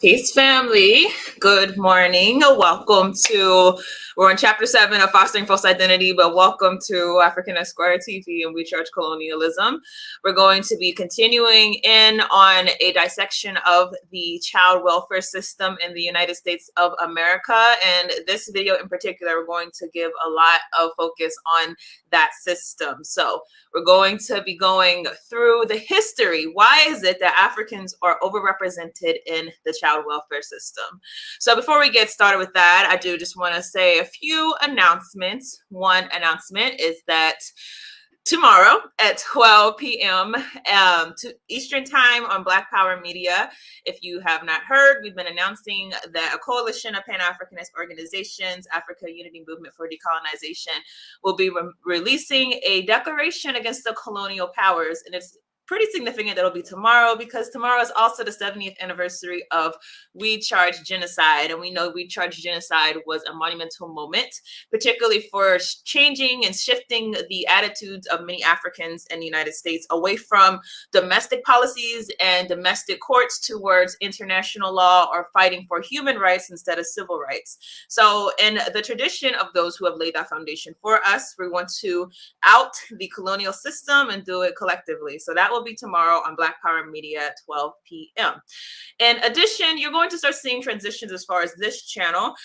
Peace, family. Good morning. We're on chapter 7 of Fostering False Identity, but welcome to African Esquire TV and We Charge Colonialism. We're going to be continuing in on a dissection of the child welfare system in the United States of America. And this video in particular, we're going to give a lot of focus on that system. So we're going to be going through the history. Why is it that Africans are overrepresented in the child welfare system? So before we get started with that, I do just want to say a few announcements. One announcement is that tomorrow at 12 p.m. To Eastern Time on Black Power Media. If you have not heard, we've been announcing that a coalition of Pan-Africanist organizations, Africa Unity Movement for Decolonization, will be releasing a declaration against the colonial powers. And it's pretty significant that'll be tomorrow because tomorrow is also the 70th anniversary of We Charge Genocide. And we know We Charge Genocide was a monumental moment, particularly for changing and shifting the attitudes of many Africans in the United States away from domestic policies and domestic courts towards international law or fighting for human rights instead of civil rights. So in the tradition of those who have laid that foundation for us, we want to out the colonial system and do it collectively. So that will be tomorrow on Black Power Media at 12 p.m. In addition, you're going to start seeing transitions as far as this channel.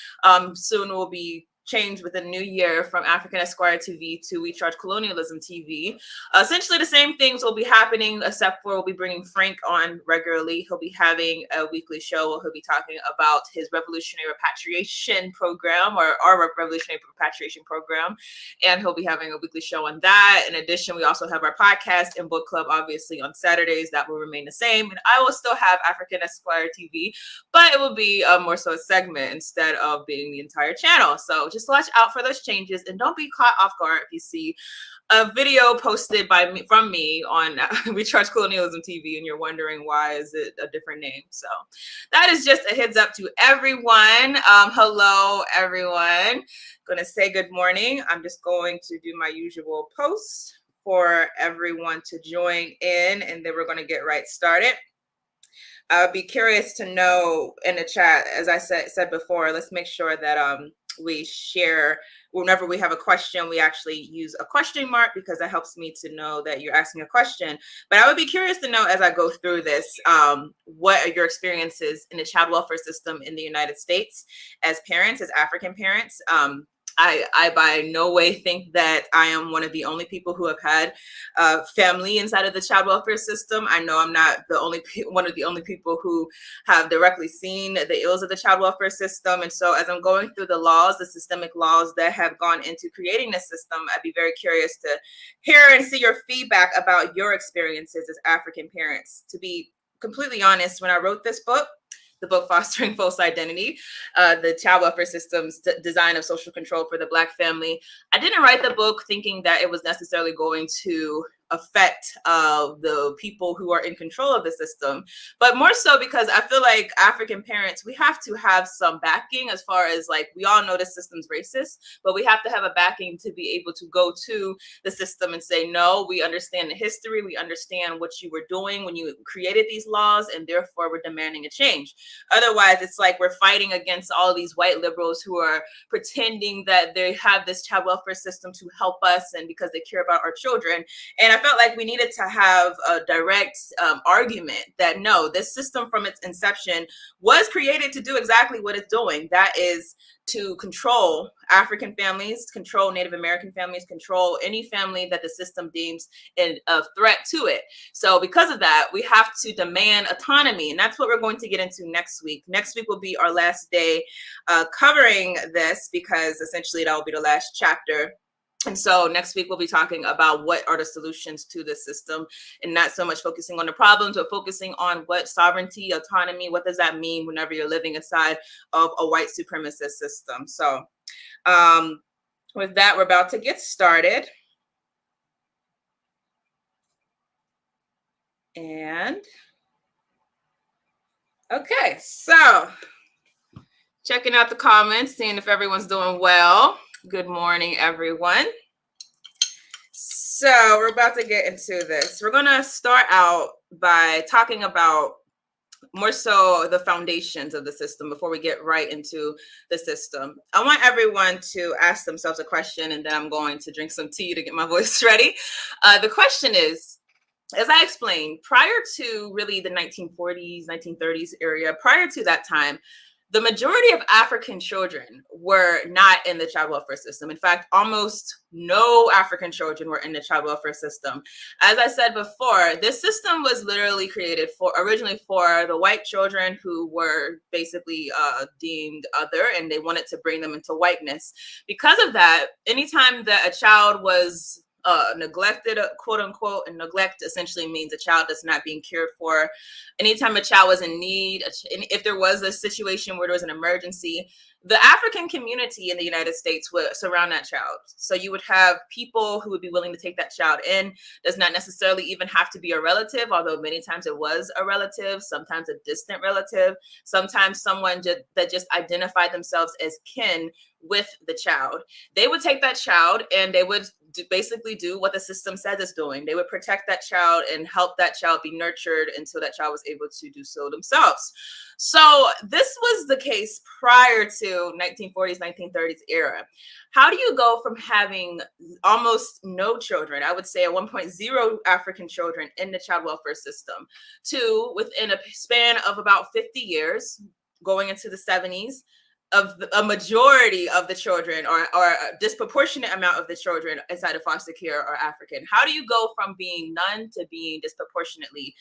Soon will be changed with the new year from African Esquire TV to We Charge Colonialism TV. Essentially the same things will be happening, except for we'll be bringing Frank on regularly. He'll be having a weekly show where he'll be talking about his revolutionary repatriation program, or our revolutionary repatriation program, and he'll be having a weekly show on that. In addition, we also have our podcast and book club, obviously on Saturdays. That will remain the same, and I will still have African Esquire TV, but it will be more so a segment instead of being the entire channel. So just watch out for those changes and don't be caught off guard if you see a video posted from me on We Charge Colonialism TV and you're wondering why is it a different name. So that is just a heads up to everyone. Hello, everyone. Going to say good morning. I'm just going to do my usual post for everyone to join in, and then we're going to get right started. I would be curious to know in the chat, as I said before, let's make sure that we share. Whenever we have a question, we actually use a question mark because that helps me to know that you're asking a question. But I would be curious to know as I go through this, what are your experiences in the child welfare system in the United States as parents, as African parents? I by no way think that I am one of the only people who have had family inside of the child welfare system. I know I'm not one of the only people who have directly seen the ills of the child welfare system. And so as I'm going through the laws, the systemic laws that have gone into creating this system, I'd be very curious to hear and see your feedback about your experiences as African parents. To be completely honest, when I wrote this book, the book Fostering False Identity, the child welfare system's design of social control for the Black family, I didn't write the book thinking that it was necessarily going to affect the people who are in control of the system, but more so because I feel like African parents, we have to have some backing as far as, like, we all know the system's racist, but we have to have a backing to be able to go to the system and say, no, we understand the history, we understand what you were doing when you created these laws, and therefore we're demanding a change. Otherwise, it's like we're fighting against all these white liberals who are pretending that they have this child welfare system to help us and because they care about our children. And I felt like we needed to have a direct argument that no, this system from its inception was created to do exactly what it's doing. That is to control African families, control Native American families, control any family that the system deems a threat to it. So because of that, we have to demand autonomy. And that's what we're going to get into next week. Next week will be our last day covering this because essentially that will be the last chapter. And so next week, we'll be talking about what are the solutions to this system and not so much focusing on the problems, but focusing on what sovereignty, autonomy, what does that mean whenever you're living inside of a white supremacist system. So with that, we're about to get started. And okay, so checking out the comments, seeing if everyone's doing well. Good morning, everyone. So we're about to get into this. We're going to start out by talking about more so the foundations of the system before we get right into the system. I want everyone to ask themselves a question, and then I'm going to drink some tea to get my voice ready. The question is, as I explained, prior to really the 1940s, 1930s area, prior to that time, the majority of African children were not in the child welfare system. In fact, almost no African children were in the child welfare system. As I said before, this system was literally created originally for the white children who were basically deemed other, and they wanted to bring them into whiteness. Because of that, anytime that a child was neglected, quote unquote, and neglect essentially means a child that's not being cared for. Anytime a child was in need, if there was a situation where there was an emergency, the African community in the United States would surround that child. So you would have people who would be willing to take that child in. Does not necessarily even have to be a relative, although many times it was a relative, sometimes a distant relative, sometimes someone that just identified themselves as kin with the child. They would take that child and they would basically do what the system says it's doing. They would protect that child and help that child be nurtured until that child was able to do so themselves. So this was the case prior to 1940s, 1930s era. How do you go from having almost no children, I would say at 1.0 African children in the child welfare system, to within a span of about 50 years, going into the 70s, of a majority of the children or a disproportionate amount of the children inside of foster care are African? How do you go from being none to being disproportionately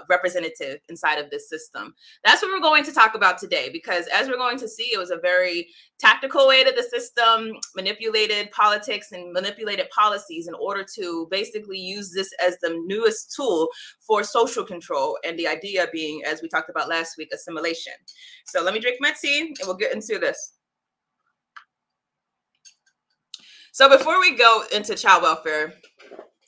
representative inside of this system? That's what we're going to talk about today, because as we're going to see, it was a very tactical way that the system manipulated politics and manipulated policies in order to basically use this as the newest tool for social control. And the idea being, as we talked about last week, assimilation. So let me drink my tea and we'll get into this. So before we go into child welfare,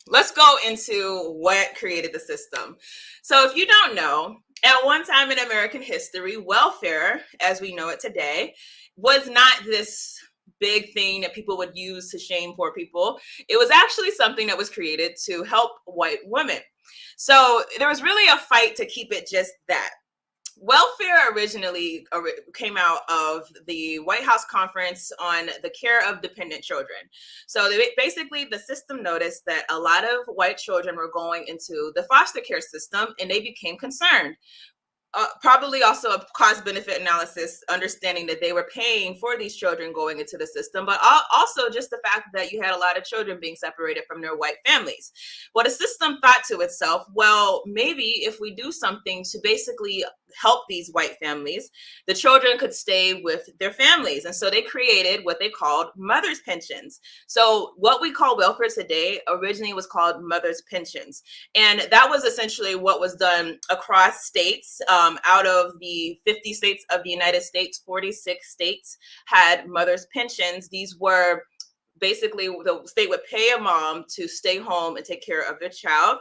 let's go into what created the system. So if you don't know, at one time in American history, welfare, as we know it today, was not this big thing that people would use to shame poor people. It was actually something that was created to help white women. So there was really a fight to keep it just that. Welfare originally came out of the White House Conference on the Care of Dependent Children. So basically, the system noticed that a lot of white children were going into the foster care system, and they became concerned. Probably also a cost-benefit analysis, understanding that they were paying for these children going into the system, but also just the fact that you had a lot of children being separated from their white families. What a system thought to itself, well, maybe if we do something to basically help these white families, the children could stay with their families. And so they created what they called mother's pensions. So what we call welfare today originally was called mother's pensions. And that was essentially what was done across states. Out of the 50 states of the United States, 46 states had mother's pensions. These were basically the state would pay a mom to stay home and take care of their child.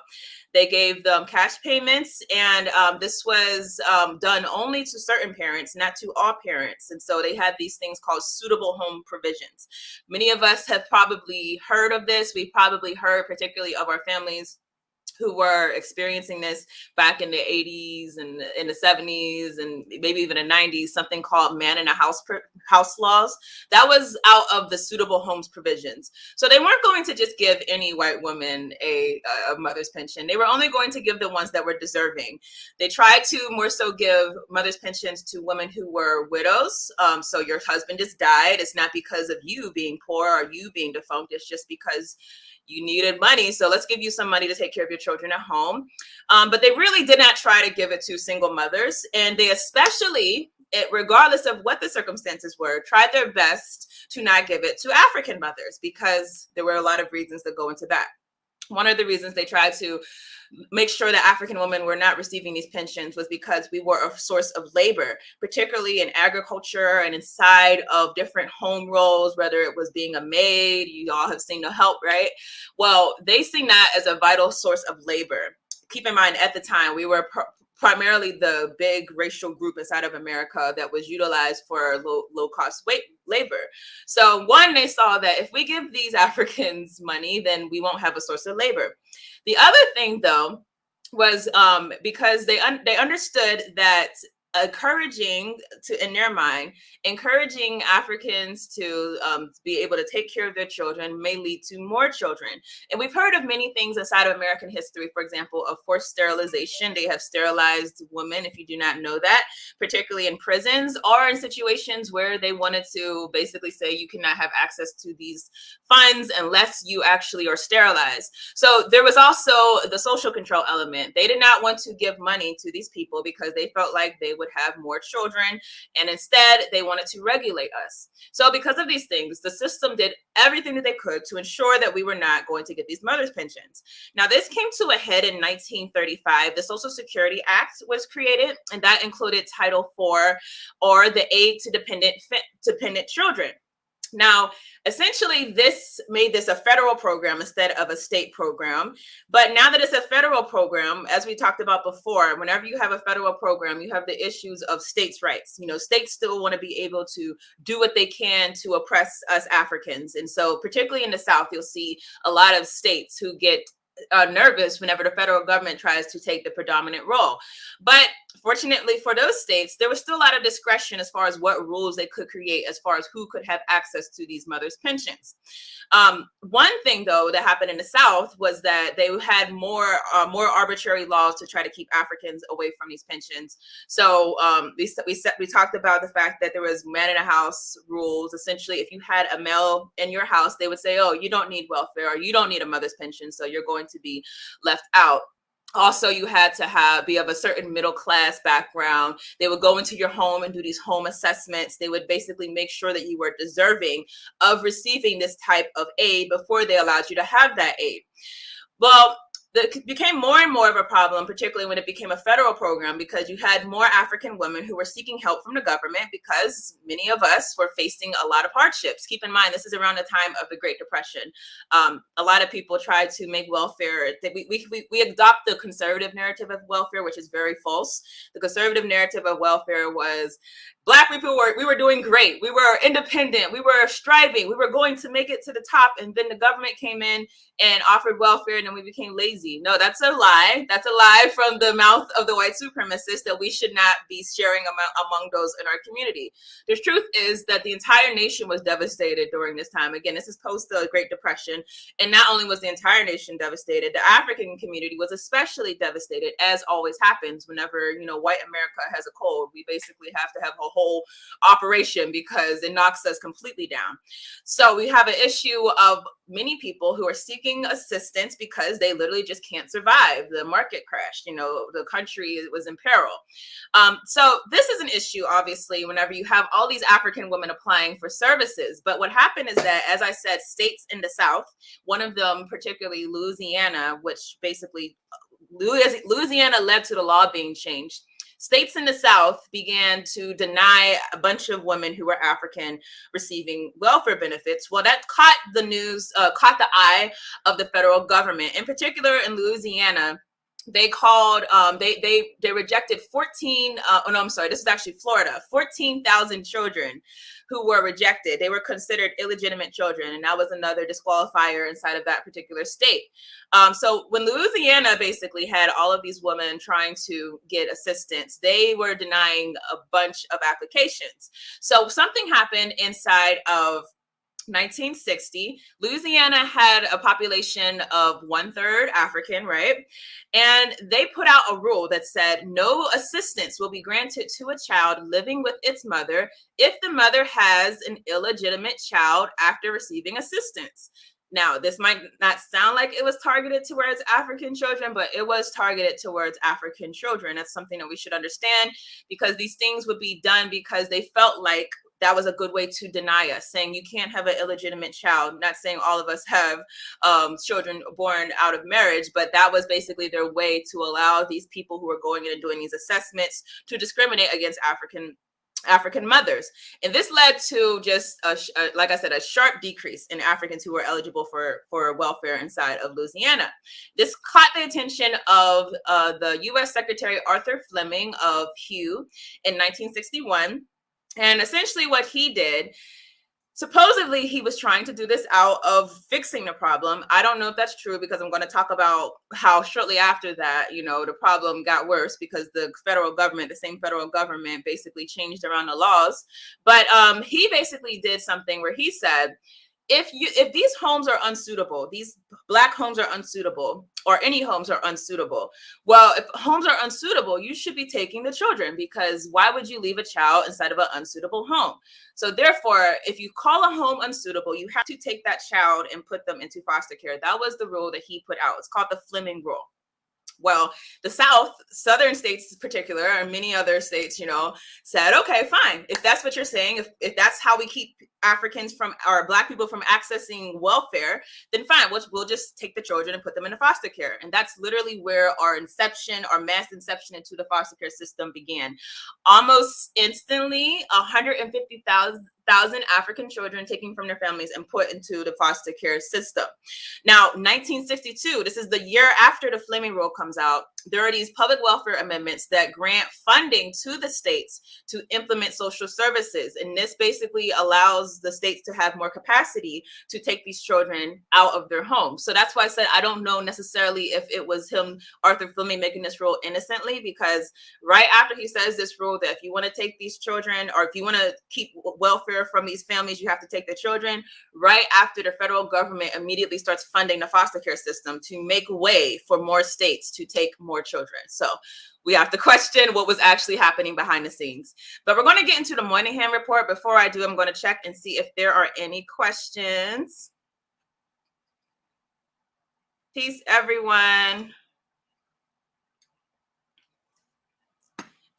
They gave them cash payments, and this was done only to certain parents, not to all parents. And so they had these things called suitable home provisions. Many of us have probably heard of this. We've probably heard particularly of our families who were experiencing this back in the 80s and in the 70s and maybe even the 90s, something called man in a house laws. That was out of the suitable homes provisions. So they weren't going to just give any white woman a mother's pension. They were only going to give the ones that were deserving. They tried to more so give mother's pensions to women who were widows. So your husband just died. It's not because of you being poor or you being defunct. It's just because you needed money, so let's give you some money to take care of your children at home. But they really did not try to give it to single mothers, and they especially, regardless of what the circumstances were, tried their best to not give it to African mothers, because there were a lot of reasons that go into that. One of the reasons they tried to make sure that African women were not receiving these pensions was because we were a source of labor, particularly in agriculture and inside of different home roles, whether it was being a maid. You all have seen The Help, right? Well, they seen that as a vital source of labor. Keep in mind, at the time, we were primarily the big racial group inside of America that was utilized for low cost labor. So one, they saw that if we give these Africans money, then we won't have a source of labor. The other thing, though, was because they understood that encouraging in their mind, encouraging Africans to be able to take care of their children may lead to more children. And we've heard of many things inside of American history, for example, of forced sterilization. They have sterilized women, if you do not know that, particularly in prisons or in situations where they wanted to basically say you cannot have access to these funds unless you actually are sterilized. So there was also the social control element. They did not want to give money to these people because they felt like they would have more children, and instead they wanted to regulate us. So because of these things, the system did everything that they could to ensure that we were not going to get these mother's pensions. Now, this came to a head in 1935. The Social Security Act was created, and that included Title IV, or the Aid to Dependent Children. Now, essentially, this made this a federal program instead of a state program. But now that it's a federal program, as we talked about before, whenever you have a federal program, you have the issues of states' rights. You know, states still want to be able to do what they can to oppress us Africans. And so particularly in the South, you'll see a lot of states who get nervous whenever the federal government tries to take the predominant role. But fortunately for those states, there was still a lot of discretion as far as what rules they could create as far as who could have access to these mothers' pensions. One thing, though, that happened in the South was that they had more arbitrary laws to try to keep Africans away from these pensions. So we talked about the fact that there was man in a house rules. Essentially, if you had a male in your house, they would say, oh, you don't need welfare, or you don't need a mother's pension, so you're going to be left out. Also, you had to be of a certain middle class background. They would go into your home and do these home assessments. They would basically make sure that you were deserving of receiving this type of aid before they allowed you to have that aid. Well, it became more and more of a problem, particularly when it became a federal program, because you had more African women who were seeking help from the government because many of us were facing a lot of hardships. Keep in mind, this is around the time of the Great Depression. A lot of people tried to make welfare. We adopt the conservative narrative of welfare, which is very false. The conservative narrative of welfare was Black people we were doing great. We were independent. We were striving. We were going to make it to the top. And then the government came in and offered welfare, and then we became lazy. No, that's a lie. That's a lie from the mouth of the white supremacists that we should not be sharing among those in our community. The truth is that the entire nation was devastated during this time. Again, this is post the Great Depression. And not only was the entire nation devastated, the African community was especially devastated, as always happens whenever, white America has a cold. We basically have to have a whole operation because it knocks us completely down. So we have an issue of many people who are seeking assistance because they literally just can't survive. The market crashed, the country was in peril. So this is an issue, obviously, whenever you have all these African women applying for services. But what happened is that, as I said, states in the South, one of them, particularly Louisiana, which basically Louisiana led to the law being changed. States in the South began to deny a bunch of women who were African receiving welfare benefits. Well, that caught the eye of the federal government. In particular, in Louisiana, they called, they rejected this is actually Florida, 14,000 children who were rejected. They were considered illegitimate children, and that was another disqualifier inside of that particular state. So when Louisiana basically had all of these women trying to get assistance, they were denying a bunch of applications. So something happened inside of 1960. Louisiana had a population of 1/3 African, right? And they put out a rule that said no assistance will be granted to a child living with its mother if the mother has an illegitimate child after receiving assistance. Now, this might not sound like it was targeted towards African children, but it was targeted towards African children. That's something that we should understand, because these things would be done because they felt like that was a good way to deny us, saying you can't have an illegitimate child. Not saying all of us have children born out of marriage, but that was basically their way to allow these people who were going in and doing these assessments to discriminate against African mothers. And this led to just, like I said, a sharp decrease in Africans who were eligible for welfare inside of Louisiana. This caught the attention of the U.S. Secretary Arthur Fleming of Hugh in 1961. And essentially what he did, Supposedly, he was trying to do this out of fixing the problem. I don't know if that's true because I'm going to talk about how shortly after that, the problem got worse because the same federal government basically changed around the laws. But he basically did something where he said, if these homes are unsuitable, these black homes are unsuitable, or any homes are unsuitable, well, if homes are unsuitable, you should be taking the children, because why would you leave a child inside of an unsuitable home? So therefore, if you call a home unsuitable, you have to take that child and put them into foster care. That was the rule that he put out. It's called the Fleming rule. Well, the southern states in particular, and many other states, said, okay, fine. If that's what you're saying, if that's how we keep Africans from, or black people from accessing welfare, then fine, we'll just take the children and put them into foster care. And that's literally where our mass inception into the foster care system began. Almost instantly, 150,000 African children taken from their families and put into the foster care system. Now, 1962, this is the year after the Fleming Rule comes out, there are these public welfare amendments that grant funding to the states to implement social services. And this basically allows the states to have more capacity to take these children out of their homes. So that's why I said I don't know necessarily if it was him, Arthur Fleming, making this rule innocently, because right after he says this rule that if you want to take these children, or if you want to keep welfare from these families, you have to take the children, right after the federal government immediately starts funding the foster care system to make way for more states to take more children. So we have to question what was actually happening behind the scenes. But we're going to get into the Moynihan report. Before I do, I'm going to check and see if there are any questions. Peace, everyone.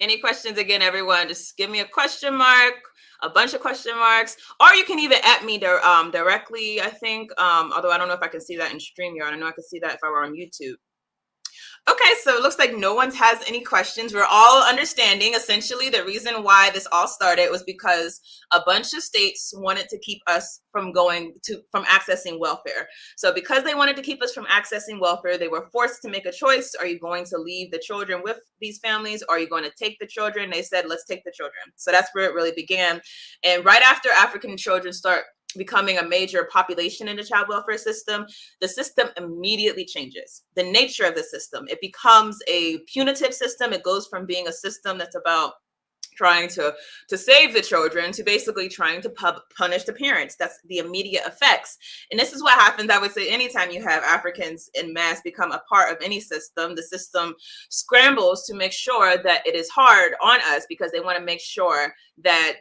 Any questions? Again, everyone, just give me a question mark, a bunch of question marks, or you can even at me directly, I think, although I don't know if I can see that in StreamYard. I know I could see that if I were on YouTube. Okay, so it looks like no one has any questions. We're all understanding essentially the reason why this all started was because a bunch of states wanted to keep us from accessing welfare. So because they wanted to keep us from accessing welfare, they were forced to make a choice. Are you going to leave the children with these families? Or are you going to take the children? They said, let's take the children. So that's where it really began. And right after African children start becoming a major population in the child welfare system, the system immediately changes. The nature of the system, it becomes a punitive system. It goes from being a system that's about trying to save the children to basically trying to punish the parents. That's the immediate effects. And this is what happens, I would say, anytime you have Africans in mass become a part of any system, the system scrambles to make sure that it is hard on us, because they want to make sure that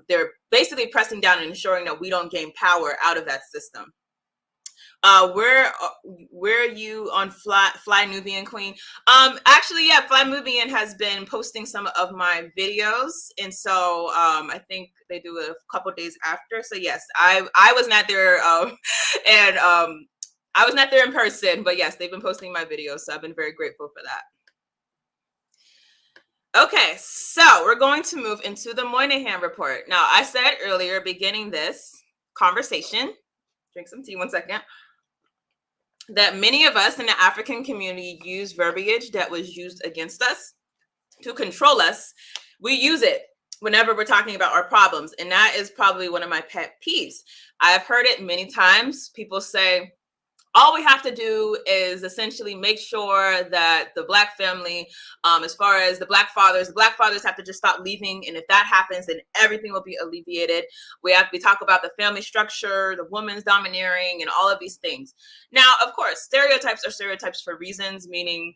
they're basically pressing down and ensuring that we don't gain power out of that system. Where are you on Fly Nubian Queen? Actually, yeah, Fly Nubian has been posting some of my videos, and so I think they do a couple days after. So yes, I was not there, and I was not there in person, but yes, they've been posting my videos, so I've been very grateful for that. Okay, so we're going to move into the Moynihan report. Now, I said earlier, beginning this conversation, drink some tea, 1 second, that many of us in the African community use verbiage that was used against us to control us. We use it whenever we're talking about our problems. And that is probably one of my pet peeves. I've heard it many times. People say, all we have to do is essentially make sure that the Black family, as far as the Black fathers have to just stop leaving. And if that happens, then everything will be alleviated. We talk about the family structure, the woman's domineering, and all of these things. Now, of course, stereotypes are stereotypes for reasons, meaning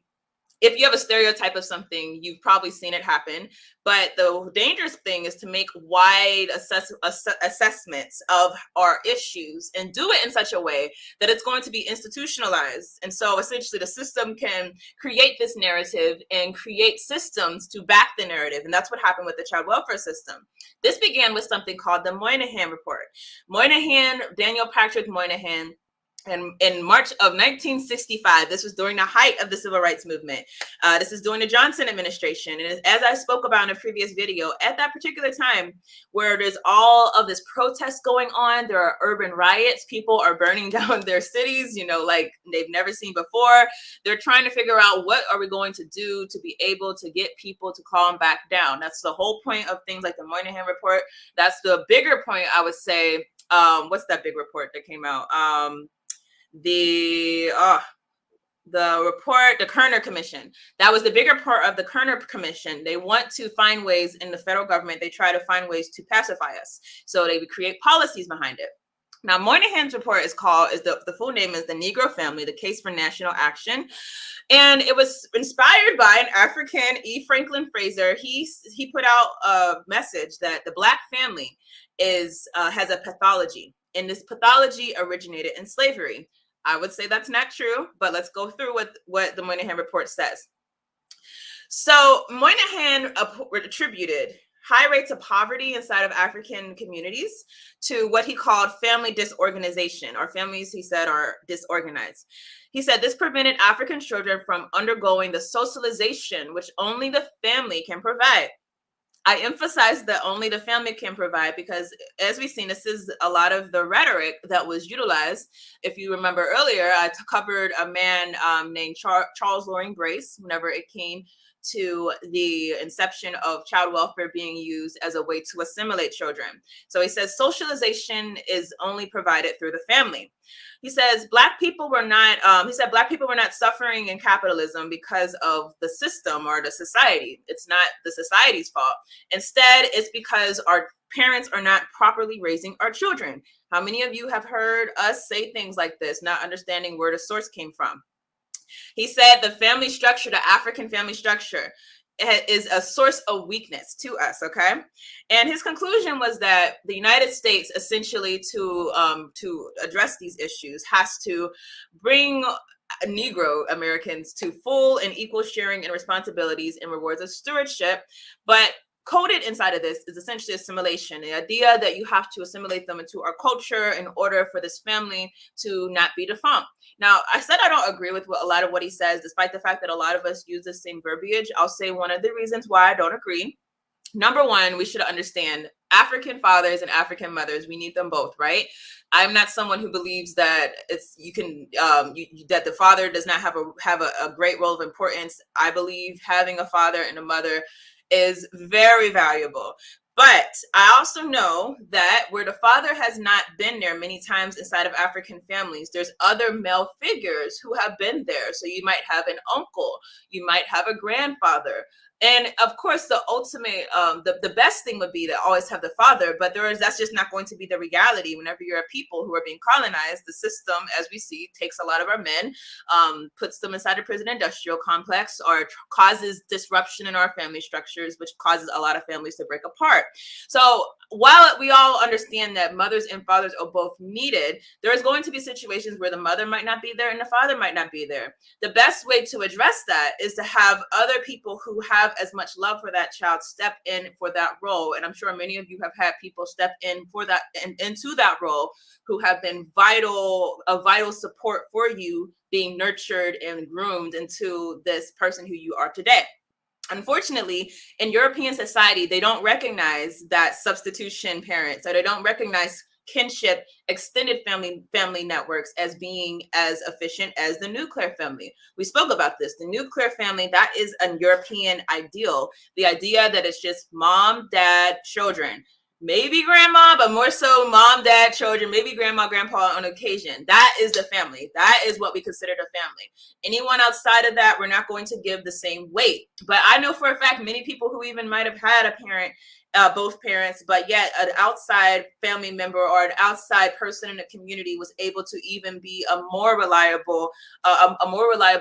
if you have a stereotype of something, you've probably seen it happen. But the dangerous thing is to make wide assessments of our issues and do it in such a way that it's going to be institutionalized. And so essentially the system can create this narrative and create systems to back the narrative. And that's what happened with the child welfare system. This began with something called the Moynihan report. Daniel Patrick Moynihan, and in March of 1965, this was during the height of the civil rights movement. This is during the Johnson administration. And as I spoke about in a previous video, at that particular time where there's all of this protest going on, there are urban riots, people are burning down their cities, like they've never seen before. They're trying to figure out, what are we going to do to be able to get people to calm back down? That's the whole point of things like the Moynihan report. That's the bigger point, I would say, what's that big report that came out? The report, the Kerner Commission. That was the bigger part of the Kerner Commission. They want to find ways in the federal government. They try to find ways to pacify us. So they would create policies behind it. Now, Moynihan's report is the full name is The Negro Family, The Case for National Action. And it was inspired by an African, E. Franklin Fraser. He put out a message that the Black family has a pathology, and this pathology originated in slavery. I would say that's not true, but let's go through what the Moynihan report says. So Moynihan attributed high rates of poverty inside of African communities to what he called family disorganization. Our families, he said, are disorganized. He said this prevented African children from undergoing the socialization which only the family can provide. I emphasize that only the family can provide because, as we've seen, this is a lot of the rhetoric that was utilized. If you remember earlier, I covered a man named Charles Loring Brace whenever it came to the inception of child welfare being used as a way to assimilate children. So he says socialization is only provided through the family. He says Black people were not suffering in capitalism because of the system or the society. It's not the society's fault. Instead, it's because our parents are not properly raising our children. How many of you have heard us say things like this, not understanding where the source came from? He said the family structure, the African family structure, is a source of weakness to us, okay? And his conclusion was that the United States, essentially, to address these issues, has to bring Negro Americans to full and equal sharing in responsibilities and rewards of stewardship, but coded inside of this is essentially assimilation, the idea that you have to assimilate them into our culture in order for this family to not be defunct. Now, I said I don't agree with a lot of what he says, despite the fact that a lot of us use the same verbiage. I'll say one of the reasons why I don't agree. Number one, we should understand African fathers and African mothers. We need them both, right? I'm not someone who believes that that the father does not have a great role of importance. I believe having a father and a mother is very valuable. But I also know that where the father has not been there many times inside of African families, there's other male figures who have been there. So you might have an uncle, you might have a grandfather. And of course, the ultimate, the best thing would be to always have the father, but that's just not going to be the reality. Whenever you're a people who are being colonized, the system, as we see, takes a lot of our men, puts them inside a prison industrial complex, or causes disruption in our family structures, which causes a lot of families to break apart. So while we all understand that mothers and fathers are both needed, there is going to be situations where the mother might not be there and the father might not be there. The best way to address that is to have other people who have as much love for that child step in for that role. And I'm sure many of you have had people step in for that and into that role who have been a vital support for you being nurtured and groomed into this person who you are today. Unfortunately, in European society, they don't recognize that substitution parents, or they don't recognize kinship, extended family networks as being as efficient as the nuclear family. We spoke about this. The nuclear family, that is a European ideal. The idea that it's just mom, dad, children. Maybe grandma, but more so mom, dad, children, maybe grandma, grandpa on occasion. That is the family. That is what we consider the family. Anyone outside of that, we're not going to give the same weight. But I know for a fact many people who even might have had a parent, both parents, but yet an outside family member or an outside person in the community was able to even be a more reliable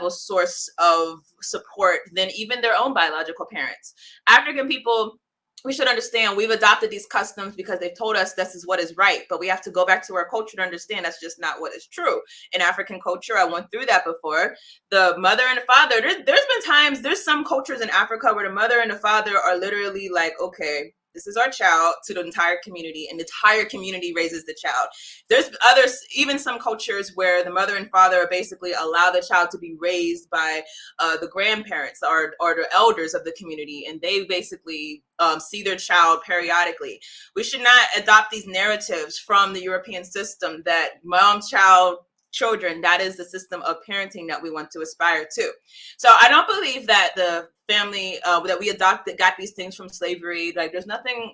source of support than even their own biological parents. African people, we should understand we've adopted these customs because they've told us this is what is right, but we have to go back to our culture to understand that's just not what is true. In African culture, I went through that before. The mother and the father, there's been times, there's some cultures in Africa where the mother and the father are literally like, okay, this is our child, to the entire community, and the entire community raises the child. There's others, even some cultures where the mother and father basically allow the child to be raised by the grandparents or the elders of the community, and they basically see their child periodically. We should not adopt these narratives from the European system that mom, child, children, that is the system of parenting that we want to aspire to. So I don't believe that the family that we adopted got these things from slavery. Like, there's nothing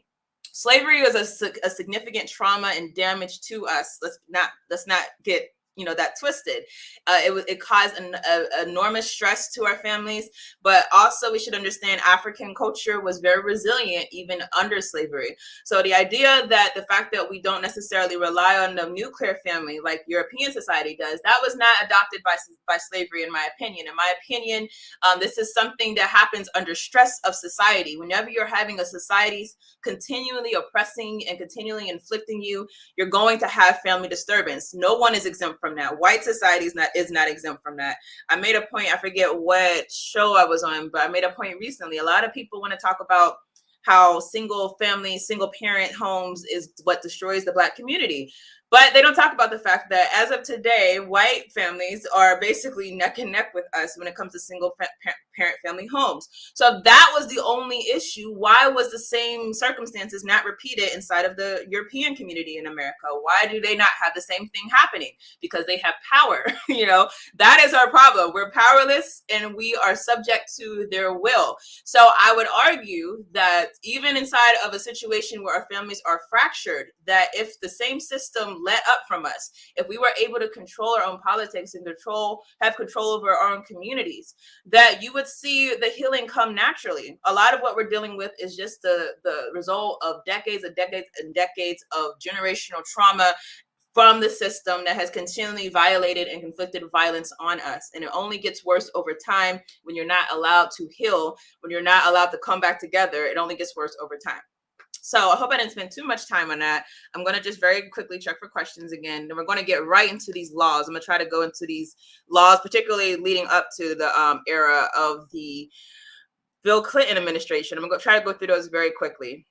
Slavery was a significant trauma and damage to us. Let's not get that twisted. It caused an enormous stress to our families, but also we should understand African culture was very resilient even under slavery. So the idea that the fact that we don't necessarily rely on the nuclear family like European society does, that was not adopted by slavery, in my opinion. In my opinion, this is something that happens under stress of society. Whenever you're having a society continually oppressing and continually inflicting you, you're going to have family disturbance. No one is exempt from that. White society is not exempt from that. I made a point, I forget what show I was on, but I made a point recently. A lot of people want to talk about how single family, single parent homes is what destroys the Black community. But they don't talk about the fact that as of today, white families are basically neck and neck with us when it comes to single parent family homes. So if that was the only issue, why was the same circumstances not repeated inside of the European community in America? Why do they not have the same thing happening? Because they have power. That is our problem. We're powerless and we are subject to their will. So I would argue that even inside of a situation where our families are fractured, that if the same system let up from us, if we were able to control our own politics and have control over our own communities, that you would see the healing come naturally. A lot of what we're dealing with is just the result of decades and decades and decades of generational trauma from the system that has continually violated and inflicted violence on us. And it only gets worse over time when you're not allowed to heal, when you're not allowed to come back together. It only gets worse over time. So I hope I didn't spend too much time on that. I'm going to just very quickly check for questions again. Then we're going to get right into these laws. I'm going to try to go into these laws, particularly leading up to the era of the Bill Clinton administration. I'm going to try to go through those very quickly.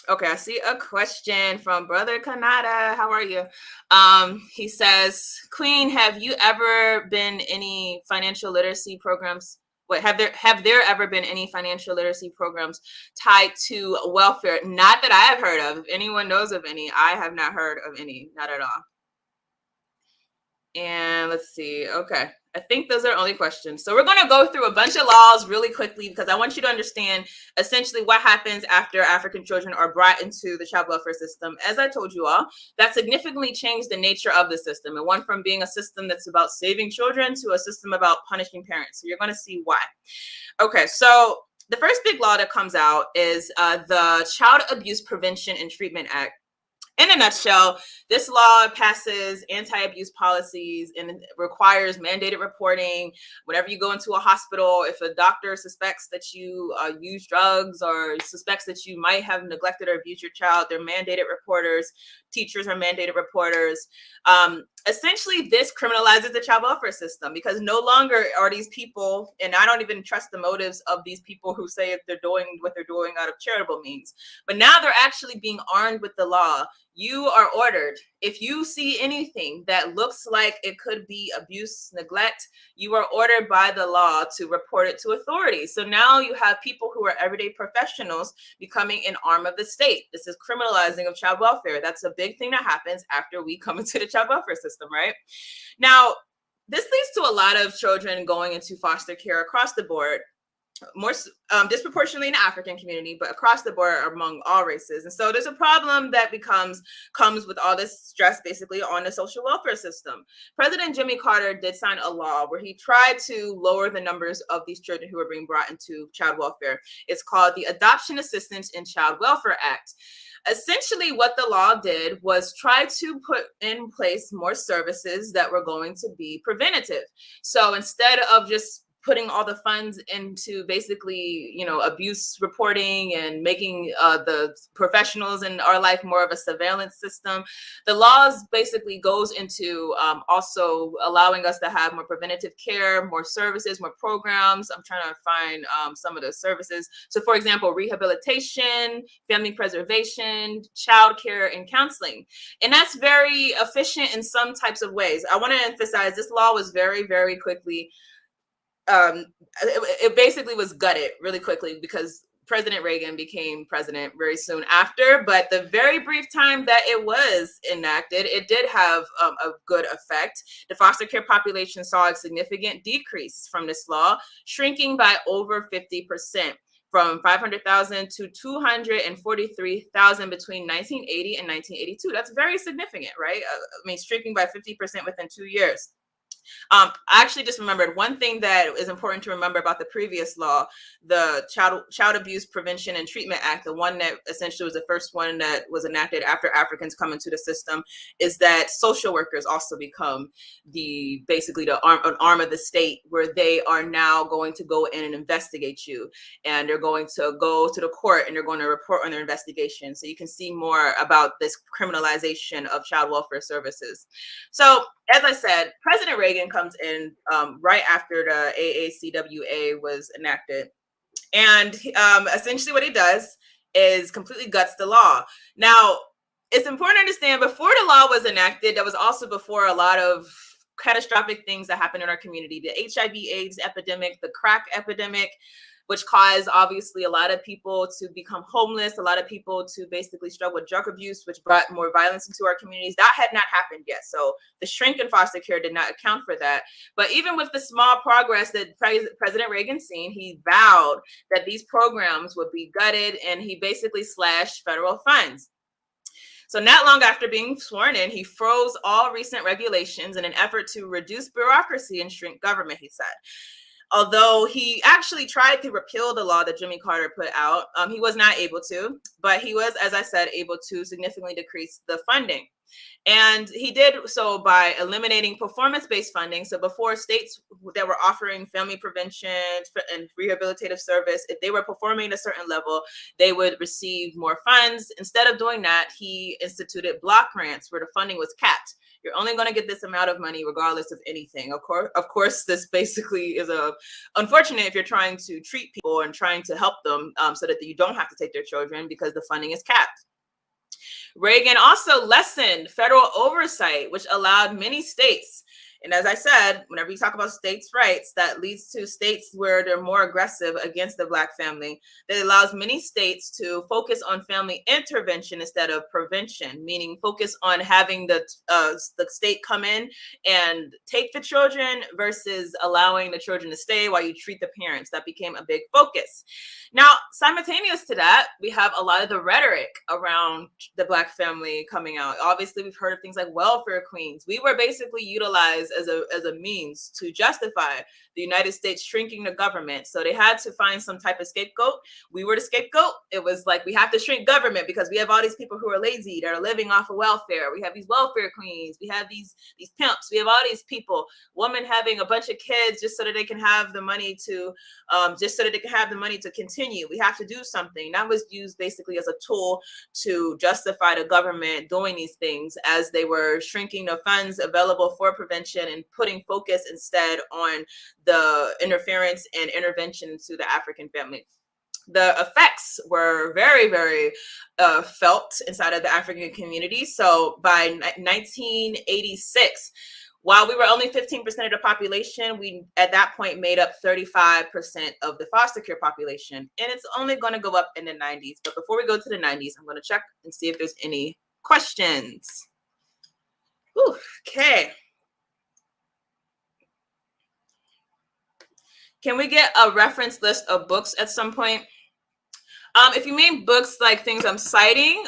Okay, I see a question from Brother Kanada. How are you? He says, Queen, have you ever been any financial literacy programs? Have there ever been any financial literacy programs tied to welfare? Not that I have heard of. If anyone knows of any, I have not heard of any, not at all. And let's see. Okay. I think those are only questions. So we're going to go through a bunch of laws really quickly because I want you to understand essentially what happens after African children are brought into the child welfare system. As I told you all, that significantly changed the nature of the system. It went from being a system that's about saving children to a system about punishing parents. So you're going to see why. Okay. So the first big law that comes out is the Child Abuse Prevention and Treatment Act. In a nutshell, this law passes anti-abuse policies and requires mandated reporting. Whenever you go into a hospital, if a doctor suspects that you use drugs or suspects that you might have neglected or abused your child, they're mandated reporters. Teachers are mandated reporters. Essentially, this criminalizes the child welfare system because no longer are these people, and I don't even trust the motives of these people who say if they're doing what they're doing out of charitable means, but now they're actually being armed with the law. You are ordered. If you see anything that looks like it could be abuse, neglect, you are ordered by the law to report it to authorities. So now you have people who are everyday professionals becoming an arm of the state. This is criminalizing of child welfare. That's a big thing that happens after we come into the child welfare system, right? Now, this leads to a lot of children going into foster care across the board. More disproportionately in the African community, but across the board among all races. And so there's a problem that comes with all this stress basically on the social welfare system. President Jimmy Carter did sign a law where he tried to lower the numbers of these children who are being brought into child welfare. It's called the Adoption Assistance in Child Welfare Act. Essentially, what the law did was try to put in place more services that were going to be preventative. So instead of just putting all the funds into basically, abuse reporting and making the professionals in our life more of a surveillance system, the laws basically goes into also allowing us to have more preventative care, more services, more programs. I'm trying to find some of the services. So for example, rehabilitation, family preservation, childcare, and counseling. And that's very efficient in some types of ways. I want to emphasize this law was very, very quickly it basically was gutted really quickly because President Reagan became president very soon after. But the very brief time that it was enacted, it did have a good effect. The foster care population saw a significant decrease from this law, shrinking by over 50%. from 500,000 to 243,000 between 1980 and 1982. That's very significant, right? I mean, shrinking by 50% within 2 years. I actually just remembered one thing that is important to remember about the previous law, the Child Abuse Prevention and Treatment Act, the one that essentially was the first one that was enacted after Africans come into the system, is that social workers also become basically an arm of the state, where they are now going to go in and investigate you, and they're going to go to the court and they're going to report on their investigation. So you can see more about this criminalization of child welfare services. So, as I said, President Reagan comes in right after the AACWA was enacted. And essentially what he does is completely guts the law. Now, it's important to understand, before the law was enacted, that was also before a lot of catastrophic things that happened in our community. The HIV/AIDS epidemic, the crack epidemic, which caused obviously a lot of people to become homeless, a lot of people to basically struggle with drug abuse, which brought more violence into our communities. That had not happened yet. So the shrink in foster care did not account for that. But even with the small progress that President Reagan seen, he vowed that these programs would be gutted, and he basically slashed federal funds. So not long after being sworn in, he froze all recent regulations in an effort to reduce bureaucracy and shrink government, he said. Although he actually tried to repeal the law that Jimmy Carter put out, he was not able to, but he was, as I said, able to significantly decrease the funding. And he did so by eliminating performance-based funding. So before, states that were offering family prevention and rehabilitative service, if they were performing at a certain level, they would receive more funds. Instead of doing that, he instituted block grants where the funding was capped. You're only going to get this amount of money regardless of anything. Of course, this basically is unfortunate if you're trying to treat people and trying to help them so that you don't have to take their children, because the funding is capped. Reagan also lessened federal oversight, which allowed many states, and as I said, whenever you talk about states' rights, that leads to states where they're more aggressive against the Black family. That allows many states to focus on family intervention instead of prevention, meaning focus on having the state come in and take the children versus allowing the children to stay while you treat the parents. That became a big focus. Now, simultaneous to that, we have a lot of the rhetoric around the Black family coming out. Obviously, we've heard of things like welfare queens. We were basically utilized as a means to justify the United States shrinking the government. So they had to find some type of scapegoat. We were the scapegoat. It was like, we have to shrink government because we have all these people who are lazy, that are living off of welfare. We have these welfare queens. We have these pimps. We have all these people, women having a bunch of kids just so that they can have the money to continue. We have to do something. That was used basically as a tool to justify the government doing these things, as they were shrinking the funds available for prevention and putting focus instead on the interference and intervention to the African family. The effects were very, very felt inside of the African community. So by 1986, while we were only 15% of the population, we at that point made up 35% of the foster care population. And it's only going to go up in the 90s. But before we go to the 90s, I'm going to check and see if there's any questions. Whew, okay. Can we get a reference list of books at some point? If you mean books like things I'm citing,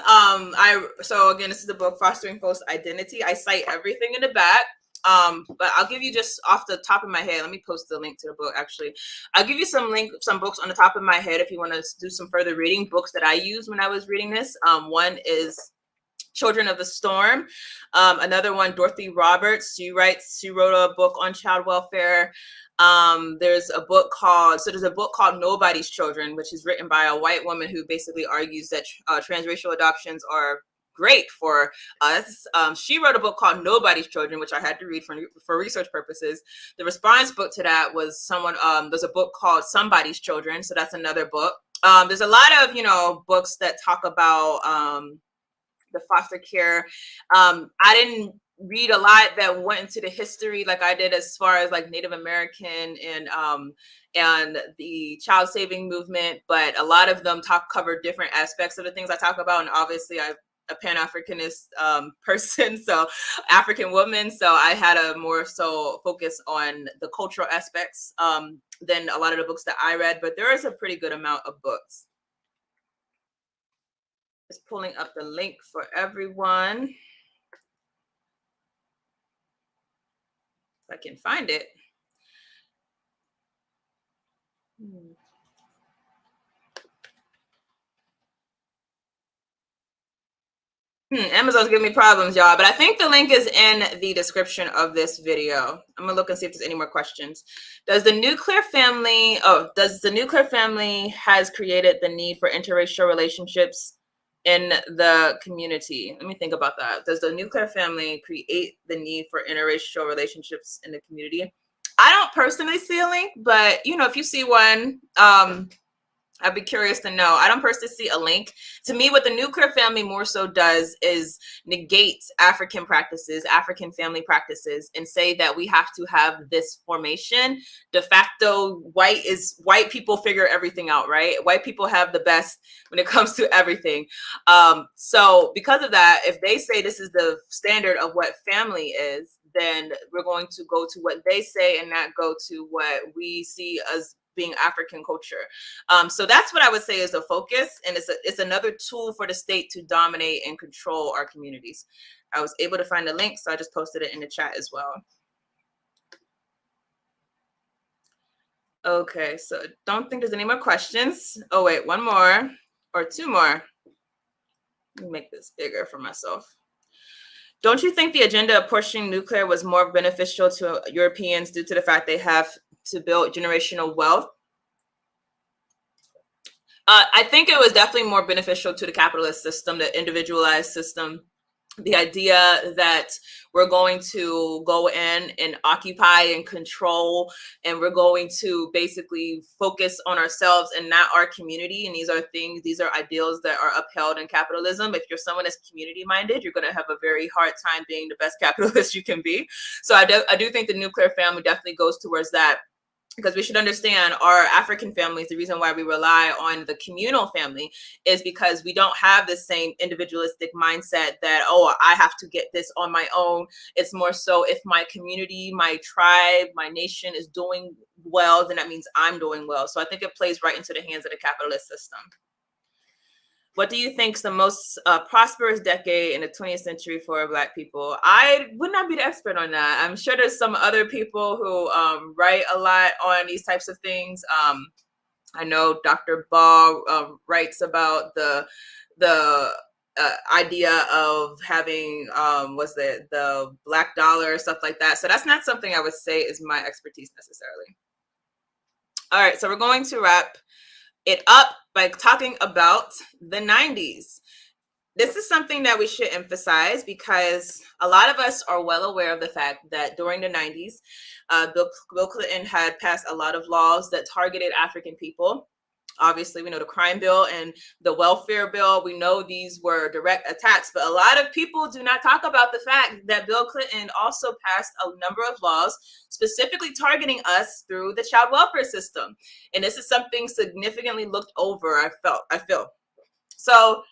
so again, this is the book Fostering False Identity. I cite everything in the back. But I'll give you just off the top of my head. Let me post the link to the book. Actually, I'll give you some books on the top of my head if you want to do some further reading. Books that I used when I was reading this. One is Children of the Storm. Another one, Dorothy Roberts. She wrote a book on child welfare. There's a book called Nobody's Children, which is written by a white woman who basically argues that transracial adoptions are great for us. She wrote a book called Nobody's Children, which I had to read for research purposes. The response book to that was there's a book called Somebody's Children. So that's another book. There's a lot of, books that talk about the foster care. I didn't read a lot that went into the history like I did as far as like Native American and the child saving movement, but a lot of them cover different aspects of the things I talk about. And obviously a Pan-Africanist person, so African woman. So I had a more so focus on the cultural aspects than a lot of the books that I read, but there is a pretty good amount of books. Just pulling up the link for everyone. If I can find it. Amazon's giving me problems, y'all, but I think the link is in the description of this video. I'm gonna look and see if there's any more questions. Does the nuclear family has created the need for interracial relationships in the community? Let me think about that. Does the nuclear family create the need for interracial relationships in the community? I don't personally see a link, but if you see one, I'd be curious to know. I don't personally see a link. To me, what the nuclear family more so does is negates African practices, African family practices, and say that we have to have this formation. De facto, white people figure everything out, right? White people have the best when it comes to everything. So because of that, if they say this is the standard of what family is, then we're going to go to what they say and not go to what we see as being African culture. So that's what I would say is the focus, and it's another tool for the state to dominate and control our communities. I was able to find a link, so I just posted it in the chat as well. Okay, so don't think there's any more questions. Oh wait, one more or two more. Let me make this bigger for myself. Don't you think the agenda of pushing nuclear was more beneficial to Europeans due to the fact they have to build generational wealth? I think it was definitely more beneficial to the capitalist system, the individualized system. The idea that we're going to go in and occupy and control, and we're going to basically focus on ourselves and not our community. And these are ideals that are upheld in capitalism. If you're someone that's community minded, you're going to have a very hard time being the best capitalist you can be. So I do think the nuclear family definitely goes towards that. Because we should understand our African families, the reason why we rely on the communal family is because we don't have the same individualistic mindset that, oh, I have to get this on my own. It's more so if my community, my tribe, my nation is doing well, then that means I'm doing well. So I think it plays right into the hands of the capitalist system. What do you think is the most prosperous decade in the 20th century for Black people? I would not be the expert on that. I'm sure there's some other people who write a lot on these types of things. I know Dr. Ball writes about the idea of having the black dollar, stuff like that. So that's not something I would say is my expertise necessarily. All right, so we're going to wrap it up by talking about the 90s. This is something that we should emphasize because a lot of us are well aware of the fact that during the 90s, Bill Clinton had passed a lot of laws that targeted African people. Obviously, we know the crime bill and the welfare bill. We know these were direct attacks, but a lot of people do not talk about the fact that Bill Clinton also passed a number of laws specifically targeting us through the child welfare system. And this is something significantly looked over, I feel. So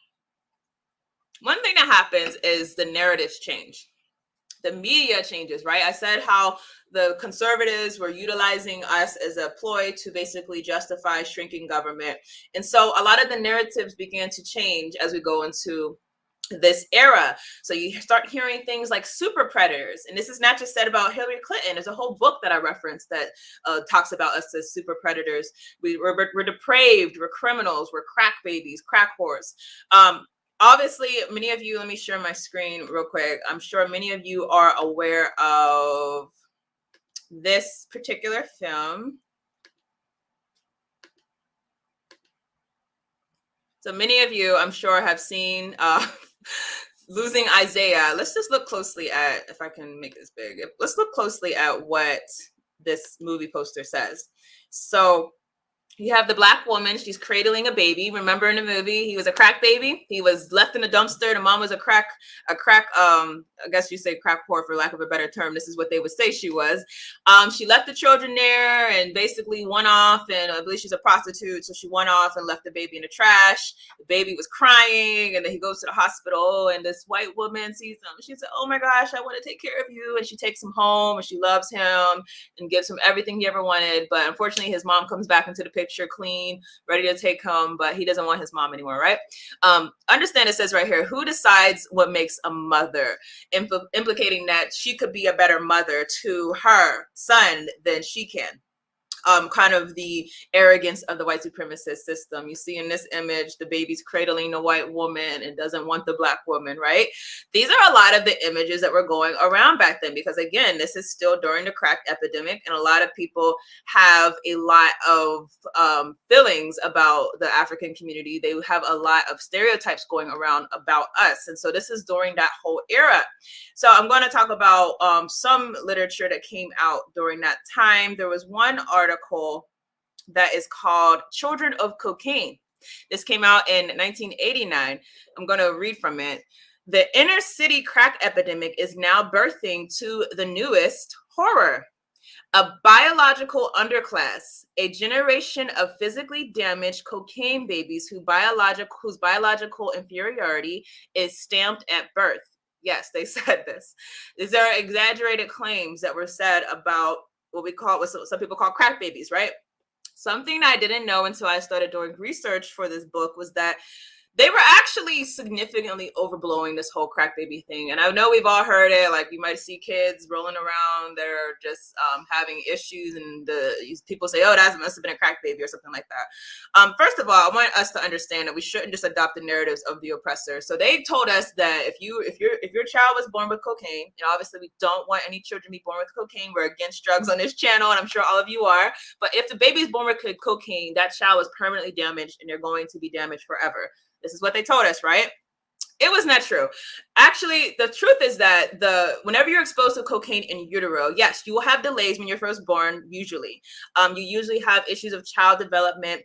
one thing that happens is the narratives change. The media changes, right? I said how the conservatives were utilizing us as a ploy to basically justify shrinking government. And so a lot of the narratives began to change as we go into this era. So you start hearing things like super predators. And this is not just said about Hillary Clinton. There's a whole book that I referenced that talks about us as super predators. We're depraved, we're criminals, we're crack babies, crack whores. Obviously, many of you, let me share my screen real quick. I'm sure many of you are aware of this particular film. So many of you, I'm sure, have seen Losing Isaiah. Let's just look closely at, if I can make this big, let's look closely at what this movie poster says. So You have the black woman. She's cradling a baby. Remember in the movie, he was a crack baby. He was left in a dumpster. The mom was a crack. I guess you say crack whore for lack of a better term. This is what they would say she was. She left the children there and basically went off. And I believe she's a prostitute, so she went off and left the baby in the trash. The baby was crying, and then he goes to the hospital, and this white woman sees him. She said, "Oh my gosh, I want to take care of you," and she takes him home, and she loves him and gives him everything he ever wanted. But unfortunately, his mom comes back into the picture clean, ready to take him, but he doesn't want his mom anymore, right? Understand it says right here, who decides what makes a mother? Implicating that she could be a better mother to her son than she can. Kind of the arrogance of the white supremacist system. You see in this image, the baby's cradling the white woman and doesn't want the black woman, right? These are a lot of the images that were going around back then, because again, this is still during the crack epidemic, and a lot of people have a lot of feelings about the African community. They have a lot of stereotypes going around about us. And so this is during that whole era. So I'm going to talk about some literature that came out during that time. There was one article that is called Children of Cocaine. This came out in 1989. I'm going to read from it. The inner city crack epidemic is now birthing to the newest horror. A biological underclass, a generation of physically damaged cocaine babies whose biological inferiority is stamped at birth. Yes, they said this. These are exaggerated claims that were said about what some people call crack babies, right? Something I didn't know until I started doing research for this book was that they were actually significantly overblowing this whole crack baby thing. And I know we've all heard it. Like, you might see kids rolling around that are just having issues, and people say, "Oh, that must have been a crack baby," or something like that. First of all, I want us to understand that we shouldn't just adopt the narratives of the oppressor. So they told us that if your child was born with cocaine, and obviously we don't want any children to be born with cocaine. We're against drugs on this channel, and I'm sure all of you are. But if the baby's born with cocaine, that child is permanently damaged, and they're going to be damaged forever. This is what they told us, right? It was not true. Actually, the truth is that whenever you're exposed to cocaine in utero, yes, you will have delays when you're first born, usually. You usually have issues of child development.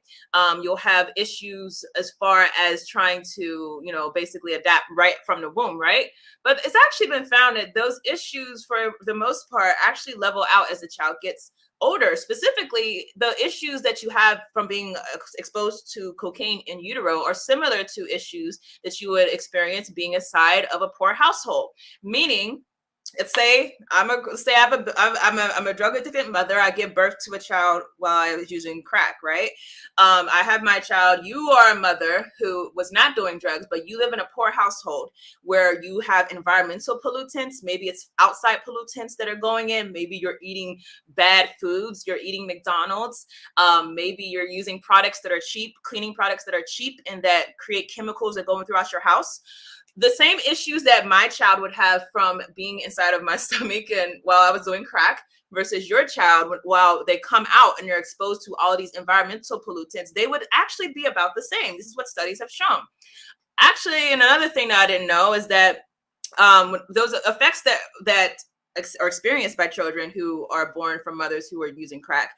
You'll have issues as far as trying to, basically adapt right from the womb, right? But it's actually been found that those issues, for the most part, actually level out as the child gets older. Specifically, the issues that you have from being exposed to cocaine in utero are similar to issues that you would experience being inside of a poor household. Meaning, let's say I'm a drug addicted mother. I give birth to a child while I was using crack, right? I have my child. You are a mother who was not doing drugs, but you live in a poor household where you have environmental pollutants. Maybe it's outside pollutants that are going in. Maybe you're eating bad foods. You're eating McDonald's. Maybe you're using products that are cheap, cleaning products that are cheap and that create chemicals that go throughout your house. The same issues that my child would have from being inside of my stomach and while I was doing crack versus your child, while they come out and they're exposed to all of these environmental pollutants, they would actually be about the same. This is what studies have shown. Actually, and another thing that I didn't know is that those effects that are experienced by children who are born from mothers who are using crack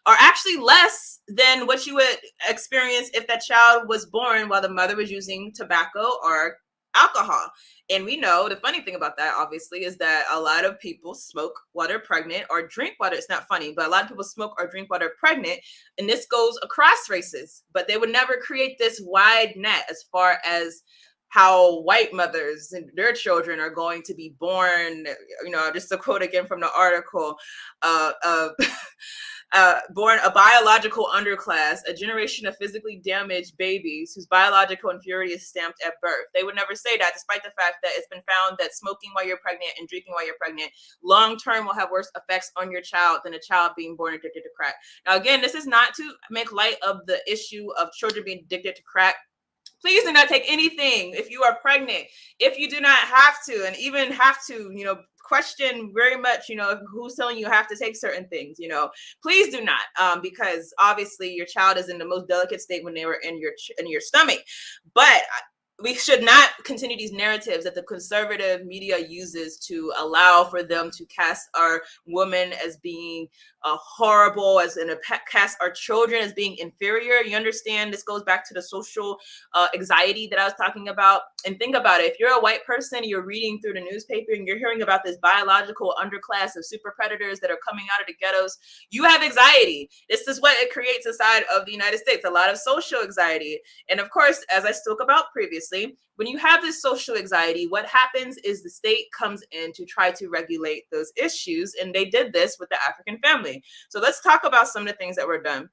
are actually less than what you would experience if that child was born while the mother was using tobacco or alcohol. And we know the funny thing about that, obviously, is that a lot of people smoke while they're pregnant or drink water. It's not funny, but a lot of people smoke or drink while they're pregnant. And this goes across races, but they would never create this wide net as far as how white mothers and their children are going to be born. Just to quote again from the article, born a biological underclass, a generation of physically damaged babies whose biological inferiority is stamped at birth. They would never say that, despite the fact that it's been found that smoking while you're pregnant and drinking while you're pregnant long-term will have worse effects on your child than a child being born addicted to crack. Now, again, this is not to make light of the issue of children being addicted to crack. Please do not take anything if you are pregnant, if you do not have to, and even have to, question very much, who's telling you have to take certain things, please do not, because obviously your child is in the most delicate state when they were in your stomach. But we should not continue these narratives that the conservative media uses to allow for them to cast our women as being horrible, cast our children as being inferior. You understand, this goes back to the social anxiety that I was talking about. And think about it, if you're a white person, you're reading through the newspaper and you're hearing about this biological underclass of super predators that are coming out of the ghettos, you have anxiety. This is what it creates inside of the United States, a lot of social anxiety. And of course, as I spoke about previously, when you have this social anxiety, what happens is the state comes in to try to regulate those issues. And they did this with the African family. So let's talk about some of the things that were done.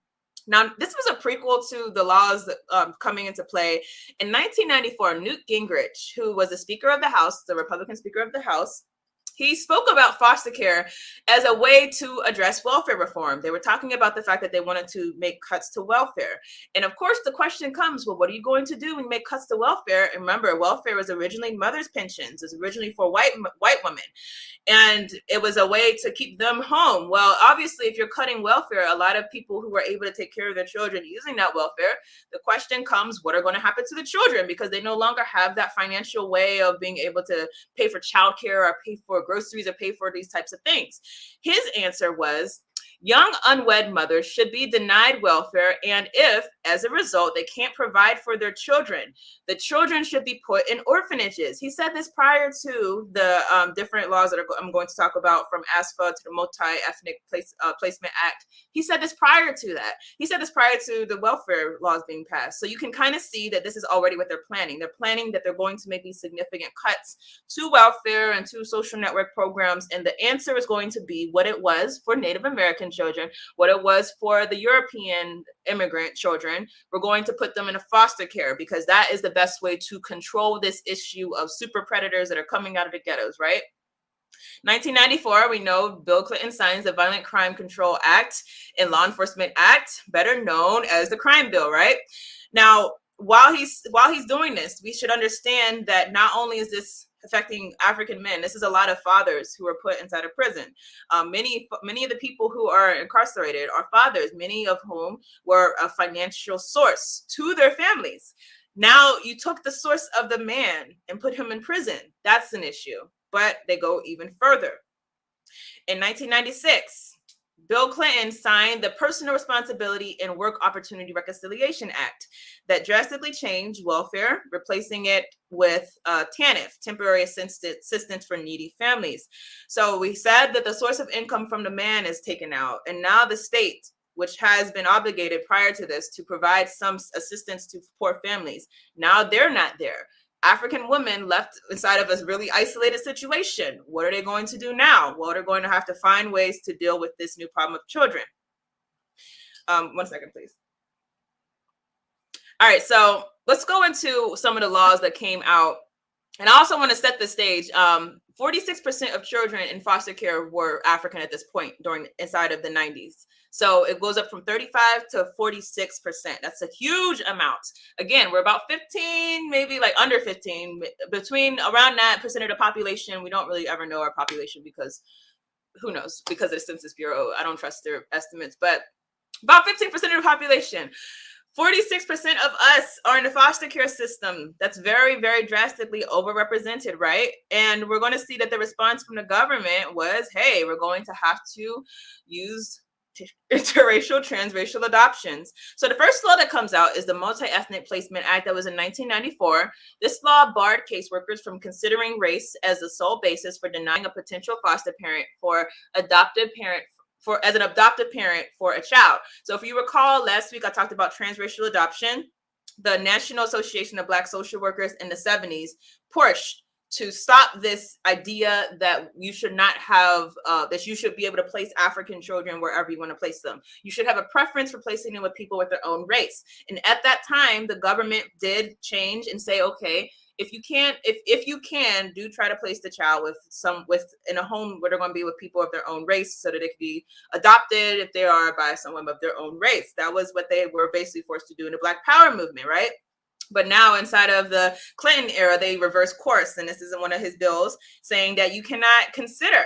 Now, this was a prequel to the laws that, coming into play. In 1994, Newt Gingrich, who was the Speaker of the House, the Republican Speaker of the House, he spoke about foster care as a way to address welfare reform. They were talking about the fact that they wanted to make cuts to welfare. And of course, the question comes, well, what are you going to do when you make cuts to welfare? And remember, welfare was originally mother's pensions. It was originally for white women. And it was a way to keep them home. Well, obviously, if you're cutting welfare, a lot of people who were able to take care of their children using that welfare, the question comes, what are going to happen to the children? Because they no longer have that financial way of being able to pay for childcare or pay for groceries or pay for these types of things. His answer was, young unwed mothers should be denied welfare, and if, as a result, they can't provide for their children, the children should be put in orphanages. He said this prior to the different laws that I'm going to talk about, from ASFA to the Multi-Ethnic Placement Act. He said this prior to that. He said this prior to the welfare laws being passed. So you can kind of see that this is already what they're planning. They're planning that they're going to make these significant cuts to welfare and to social network programs. And the answer is going to be what it was for Native American children, what it was for the European immigrant children. We're going to put them in a foster care because that is the best way to control this issue of super predators that are coming out of the ghettos, right? 1994, we know Bill Clinton signs the Violent Crime Control Act and Law Enforcement Act, better known as the Crime Bill, right? Now, while he's doing this, we should understand that not only is this affecting African men, this is a lot of fathers who are put inside of prison. Many of the people who are incarcerated are fathers, many of whom were a financial source to their families. Now you took the source of the man and put him in prison. That's an issue. But they go even further. In 1996, Bill Clinton signed the Personal Responsibility and Work Opportunity Reconciliation Act that drastically changed welfare, replacing it with TANF, Temporary Assistance for Needy Families. So we said that the source of income from the man is taken out, and now the state, which has been obligated prior to this to provide some assistance to poor families, now they're not there. African women left inside of a really isolated situation. What are they going to do now? Well, they're going to have to find ways to deal with this new problem of children. 1 second, please. All right, so let's go into some of the laws that came out. And I also want to set the stage. 46% of children in foster care were African at this point inside of the 90s. So it goes up from 35 to 46%. That's a huge amount. Again, we're about 15, maybe like under 15, between around that percent of the population. We don't really ever know our population because who knows? Because of the Census Bureau, I don't trust their estimates, but about 15% of the population. 46% of us are in the foster care system. That's very, very drastically overrepresented, right? And we're going to see that the response from the government was, hey, we're going to have to use interracial, transracial adoptions. So the first law that comes out is the Multi-Ethnic Placement Act that was in 1994. This law barred caseworkers from considering race as the sole basis for denying a potential foster parent for as an adoptive parent for a child. So if you recall, last week I talked about transracial adoption. The National Association of Black Social Workers in the 70s pushed to stop this idea that you should not have, that you should be able to place African children wherever you want to place them. You should have a preference for placing them with people with their own race. And at that time, the government did change and say, okay, if you can, do try to place the child in a home where they're going to be with people of their own race so that they can be adopted if they are by someone of their own race. That was what they were basically forced to do in the Black Power movement, right? But now inside of the Clinton era, they reversed course. And this is in one of his bills saying that you cannot consider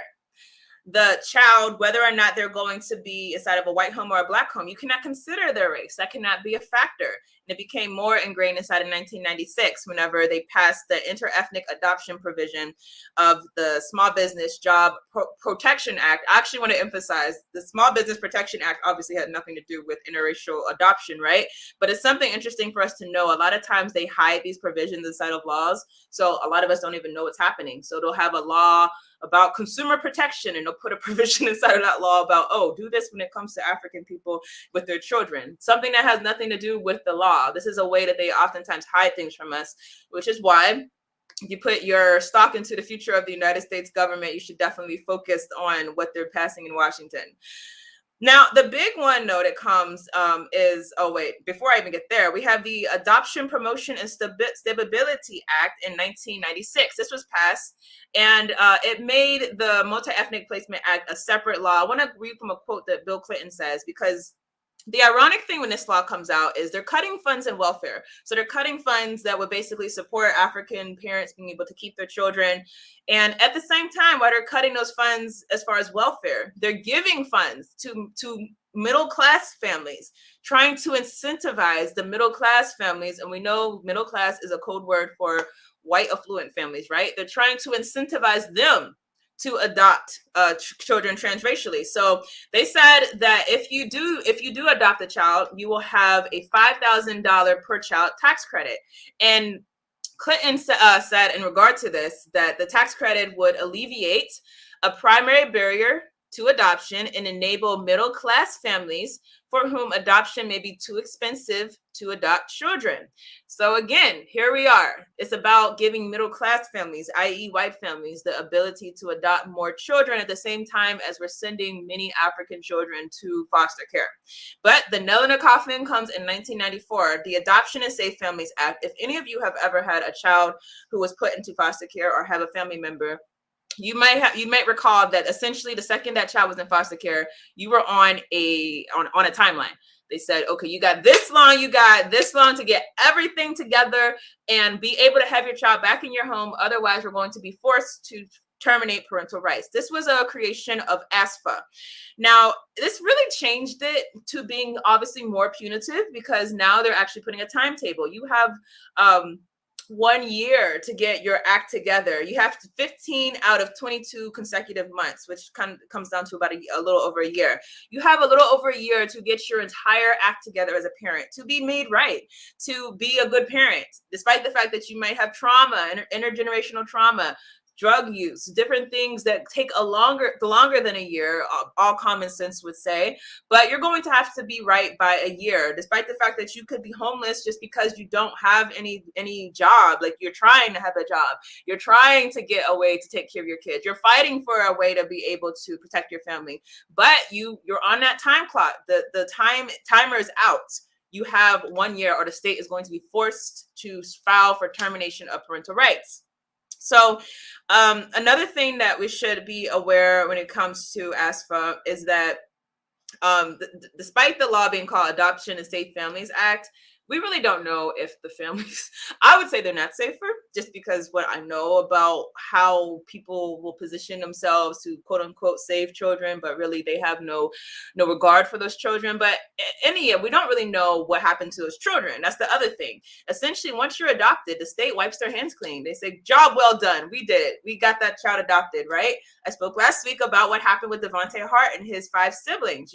the child, whether or not they're going to be inside of a white home or a black home. You cannot consider their race. That cannot be a factor. And it became more ingrained inside of 1996 whenever they passed the inter-ethnic adoption provision of the Small Business Job Protection Act. I actually want to emphasize the Small Business Protection Act obviously had nothing to do with interracial adoption, right? But it's something interesting for us to know. A lot of times they hide these provisions inside of laws. So a lot of us don't even know what's happening. So they'll have a law about consumer protection and they'll put a provision inside of that law about, oh, do this when it comes to African people with their children, something that has nothing to do with the law. This is a way that they oftentimes hide things from us, which is why if you put your stock into the future of the United States government, you should definitely focus on what they're passing in Washington. Now, the big one though that comes is, oh wait, before I even get there, we have the Adoption Promotion and Stability Act in 1996. This was passed and it made the Multi-Ethnic Placement Act a separate law. I want to read from a quote that Bill Clinton says, because the ironic thing when this law comes out is they're cutting funds in welfare. So they're cutting funds that would basically support African parents being able to keep their children. And at the same time, while they're cutting those funds as far as welfare, they're giving funds to middle-class families, trying to incentivize the middle-class families. And we know middle class is a code word for white affluent families, right? They're trying to incentivize them to adopt children transracially. So they said that if you do adopt a child, you will have a $5,000 per child tax credit. And Clinton said in regard to this that the tax credit would alleviate a primary barrier to adoption and enable middle-class families for whom adoption may be too expensive to adopt children. So again, here we are. It's about giving middle-class families, i.e. white families, the ability to adopt more children at the same time as we're sending many African children to foster care. But the nail in the coffin comes in 1994, the Adoption and Safe Families Act. If any of you have ever had a child who was put into foster care or have a family member, you might recall that essentially the second that child was in foster care, you were on a timeline. They said, okay, you got this long to get everything together and be able to have your child back in your home. Otherwise, we're going to be forced to terminate parental rights. This was a creation of ASFA. Now, this really changed it to being obviously more punitive because now they're actually putting a timetable. You have 1 year to get your act together. You have 15 out of 22 consecutive months, which comes down to about a little over a year. You have a little over a year to get your entire act together as a parent, to be made right, to be a good parent, despite the fact that you might have trauma, intergenerational trauma, drug use, different things that take longer than a year, all common sense would say, but you're going to have to be right by a year, despite the fact that you could be homeless just because you don't have any job. Like, you're trying to have a job, you're trying to get a way to take care of your kids, you're fighting for a way to be able to protect your family, but you're on that time clock. The timer is out. You have 1 year or the state is going to be forced to file for termination of parental rights. So another thing that we should be aware when it comes to ASFA is that despite the law being called Adoption and Safe Families Act, we really don't know if the families, I would say they're not safer, just because what I know about how people will position themselves to quote unquote save children, but really they have no regard for those children. But in the end, we don't really know what happened to those children. That's the other thing. Essentially, once you're adopted, the state wipes their hands clean. They say, job well done. We did it. We got that child adopted, right? I spoke last week about what happened with Devontae Hart and his 5 siblings,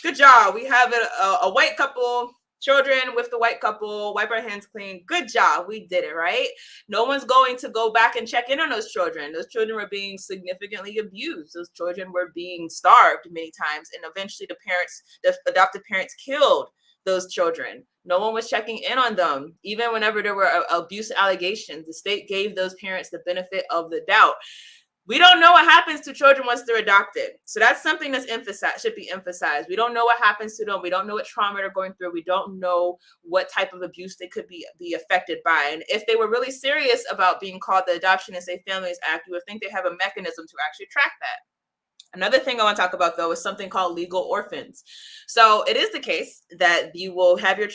Good job. We have a white couple, children with the white couple, wipe our hands clean. Good job. We did it, right? No one's going to go back and check in on those children. Those children were being significantly abused. Those children were being starved many times. And eventually the adopted parents killed those children. No one was checking in on them. Even whenever there were abuse allegations, the state gave those parents the benefit of the doubt. We don't know what happens to children once they're adopted. So that's something that's should be emphasized. We don't know what happens to them. We don't know what trauma they're going through. We don't know what type of abuse they could be affected by. And if they were really serious about being called the Adoption and Safe Families Act, you would think they have a mechanism to actually track that. Another thing I want to talk about, though, is something called legal orphans. So it is the case that you will have your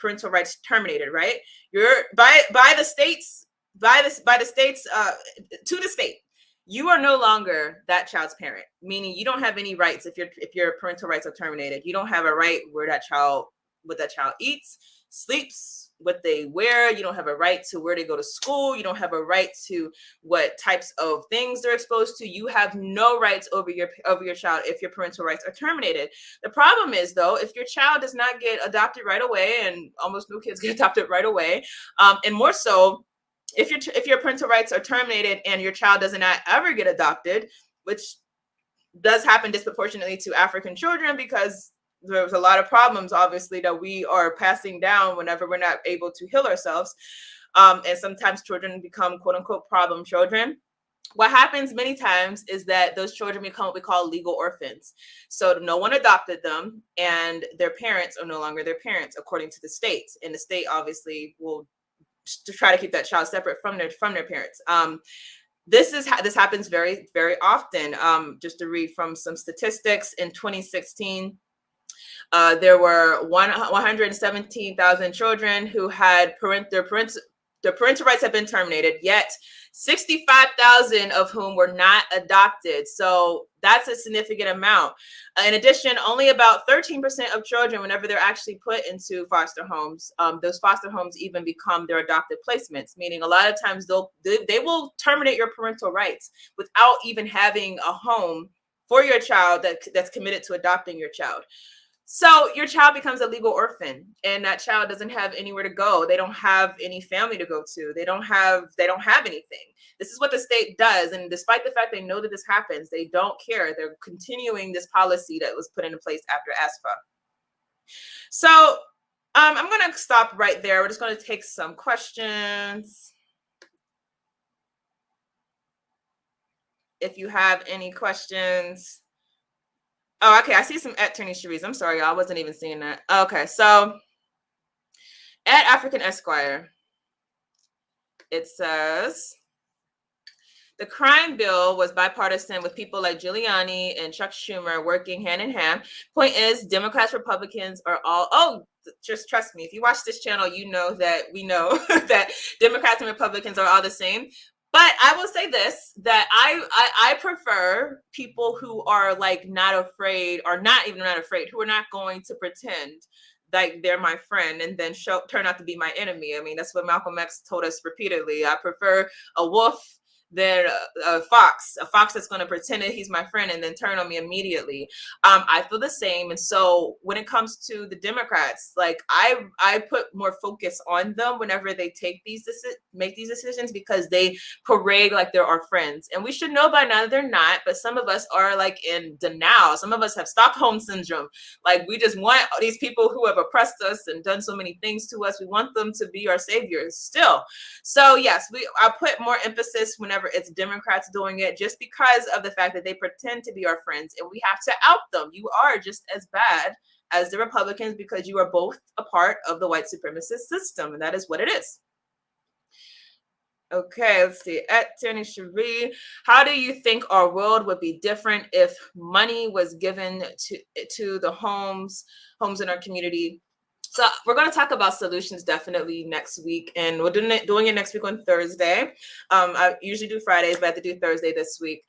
parental rights terminated, right? You're by the states to the state. you are no longer that child's parent, meaning you don't have any rights if your parental rights are terminated. You don't have a right what that child eats, sleeps, what they wear. You don't have a right to where they go to school. You don't have a right to what types of things they're exposed to. You have no rights over your child if your parental rights are terminated. The problem is, though, if your child does not get adopted right away, and almost no kids get adopted right away, and more so, if your parental rights are terminated and your child does not ever get adopted, which does happen disproportionately to African children because there's a lot of problems, obviously, that we are passing down whenever we're not able to heal ourselves. And sometimes children become quote unquote problem children. What happens many times is that those children become what we call legal orphans. So no one adopted them, and their parents are no longer their parents, according to the state. And the state obviously will to try to keep that child separate from their parents. This happens very, very often. Just to read from some statistics, in 2016, there were 117,000 children who had their parental rights have been terminated, yet 65,000 of whom were not adopted. So that's a significant amount. In addition, only about 13% of children, whenever they're actually put into foster homes, those foster homes even become their adopted placements, meaning a lot of times they will terminate your parental rights without even having a home for your child that's committed to adopting your child. So your child becomes a legal orphan, and that child doesn't have anywhere to go. They don't have any family to go to. They don't have anything. This is what the state does. And despite the fact they know that this happens, they don't care. They're continuing this policy that was put into place after ASFA. So I'm going to stop right there. We're just going to take some questions. If you have any questions. Oh, okay. I see some at Attorney Cherise. I'm sorry, y'all. I wasn't even seeing that. Okay, so at African Esquire, it says the crime bill was bipartisan with people like Giuliani and Chuck Schumer working hand in hand. Point is, Democrats, Republicans are all, just trust me. If you watch this channel, you know that we know that Democrats and Republicans are all the same. But I will say this, that I prefer people who are like not afraid, or not even not afraid, who are not going to pretend like they're my friend and then turn out to be my enemy. I mean, that's what Malcolm X told us repeatedly. I prefer a wolf than a fox that's going to pretend that he's my friend and then turn on me immediately. I feel the same. And so when it comes to the Democrats, like I put more focus on them whenever they make these decisions, because they parade like they're our friends. And we should know by now that they're not, but some of us are like in denial. Some of us have Stockholm syndrome. Like, we just want these people who have oppressed us and done so many things to us. We want them to be our saviors still. So yes, I put more emphasis whenever it's Democrats doing it, just because of the fact that they pretend to be our friends, and we have to out them. You are just as bad as the Republicans, because you are both a part of the white supremacist system, and that is what it is. Okay, let's see. At Tierney Cherie, how do you think our world would be different if money was given to the homes in our community? So we're going to talk about solutions definitely next week, and we're doing it next week on Thursday. I usually do Fridays, but I have to do Thursday this week.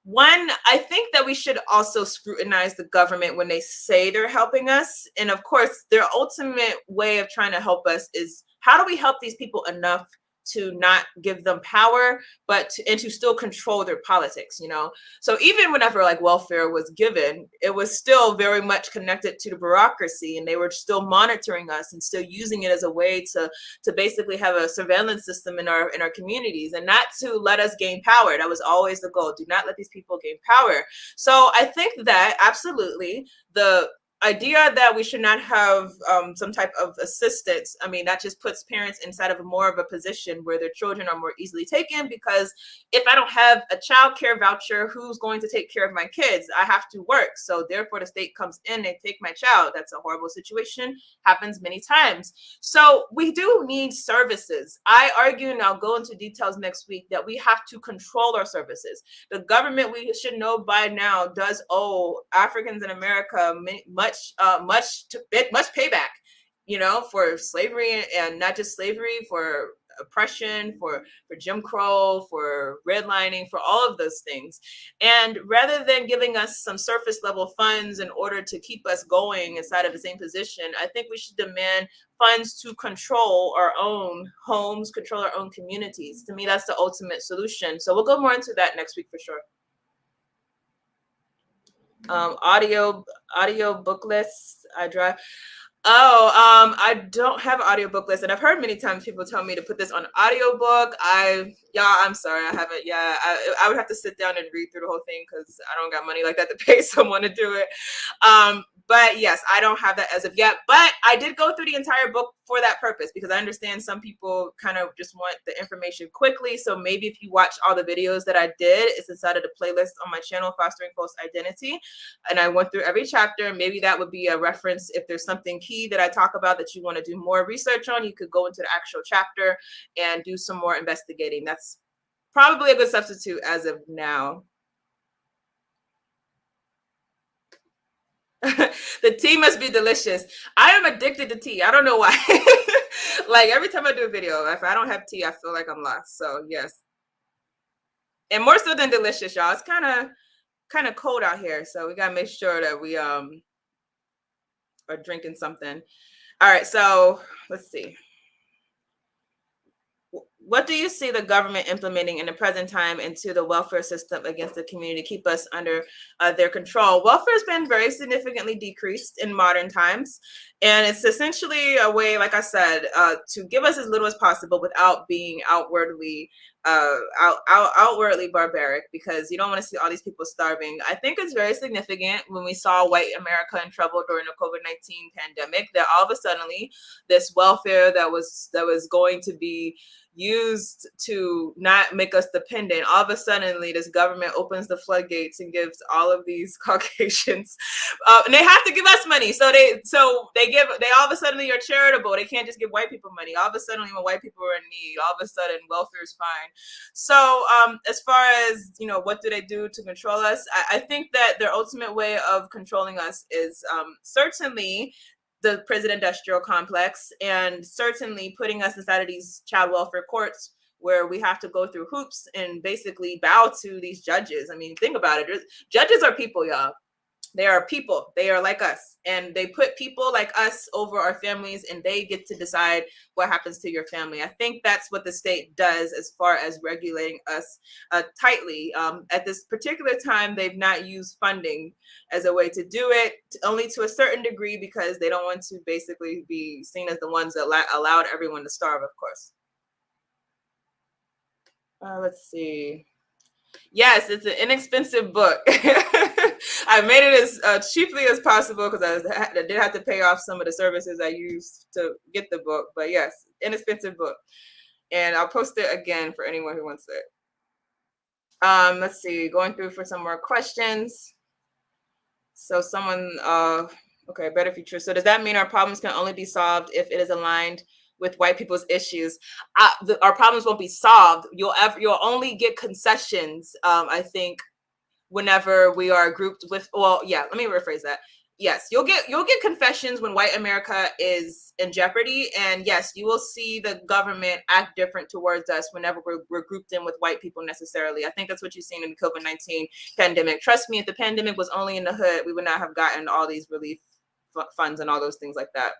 One, I think that we should also scrutinize the government when they say they're helping us. And of course, their ultimate way of trying to help us is, how do we help these people enough to not give them power, but to still control their politics, you know? So even whenever like welfare was given, it was still very much connected to the bureaucracy, and they were still monitoring us and still using it as a way to basically have a surveillance system in our communities, and not to let us gain power. That was always the goal. Do not let these people gain power. So I think that absolutely the idea that we should not have some type of assistance, I mean, that just puts parents inside of more of a position where their children are more easily taken, because if I don't have a child care voucher, who's going to take care of my kids? I have to work. So therefore the state comes in and take my child. That's a horrible situation. Happens many times. So we do need services. I argue, and I'll go into details next week, that we have to control our services. The government, we should know by now, does owe Africans in America much payback, you know, for slavery, and not just slavery, for oppression, for Jim Crow, for redlining, for all of those things. And rather than giving us some surface level funds in order to keep us going inside of the same position, I think we should demand funds to control our own homes, control our own communities. To me, that's the ultimate solution. So we'll go more into that next week for sure. Audio book lists. I drive. I don't have an audiobook list, and I've heard many times people tell me to put this on audiobook. I'm sorry, I haven't. Yeah, I would have to sit down and read through the whole thing because I don't got money like that to pay someone to do it. But yes, I don't have that as of yet. But I did go through the entire book for that purpose because I understand some people kind of just want the information quickly. So maybe if you watch all the videos that I did, it's inside of the playlist on my channel, Fostering False Identity. And I went through every chapter. Maybe that would be a reference. If there's something key that I talk about that you want to do more research on, you could go into the actual chapter and do some more investigating. That's probably a good substitute as of now. The tea must be delicious. I am addicted to tea. I don't know why. Like every time I do a video, if I don't have tea, I feel like I'm lost. So yes. And more so than delicious, y'all. It's kind of cold out here. So we gotta make sure that we are drinking something. All right, so let's see. What do you see the government implementing in the present time into the welfare system against the community to keep us under their control? Welfare has been very significantly decreased in modern times. And it's essentially a way, like I said, to give us as little as possible without being outwardly barbaric, because you don't want to see all these people starving. I think it's very significant when we saw white America in trouble during the COVID-19 pandemic that all of a sudden this welfare that was going to be used to not make us dependent, all of a sudden this government opens the floodgates and gives all of these Caucasians and they have to give us money, so they all of a sudden are charitable. They can't just give white people money. All of a sudden when white people are in need, all of a sudden welfare is fine. So as far as what do they do to control us, I think that their ultimate way of controlling us is certainly the prison industrial complex, and certainly putting us inside of these child welfare courts where we have to go through hoops and basically bow to these judges. I mean, think about it. Judges are people, y'all. They are people. They are like us, and they put people like us over our families, and they get to decide what happens to your family. I think that's what the state does as far as regulating us tightly. At this particular time, they've not used funding as a way to do it, only to a certain degree, because they don't want to basically be seen as the ones that allowed everyone to starve, of course. Let's see. Yes, it's an inexpensive book. I made it as cheaply as possible because I did have to pay off some of the services I used to get the book. But yes, inexpensive book. And I'll post it again for anyone who wants it. Let's see, going through for some more questions. So someone, okay, better future. So does that mean our problems can only be solved if it is aligned with white people's issues? Our problems won't be solved. You'll only get concessions, I think, whenever we are grouped with, well, yeah, let me rephrase that. Yes, you'll get confessions when white America is in jeopardy, and yes, you will see the government act different towards us whenever we're grouped in with white people necessarily. I think that's what you've seen in the COVID-19 pandemic. Trust me, if the pandemic was only in the hood, we would not have gotten all these relief funds and all those things like that.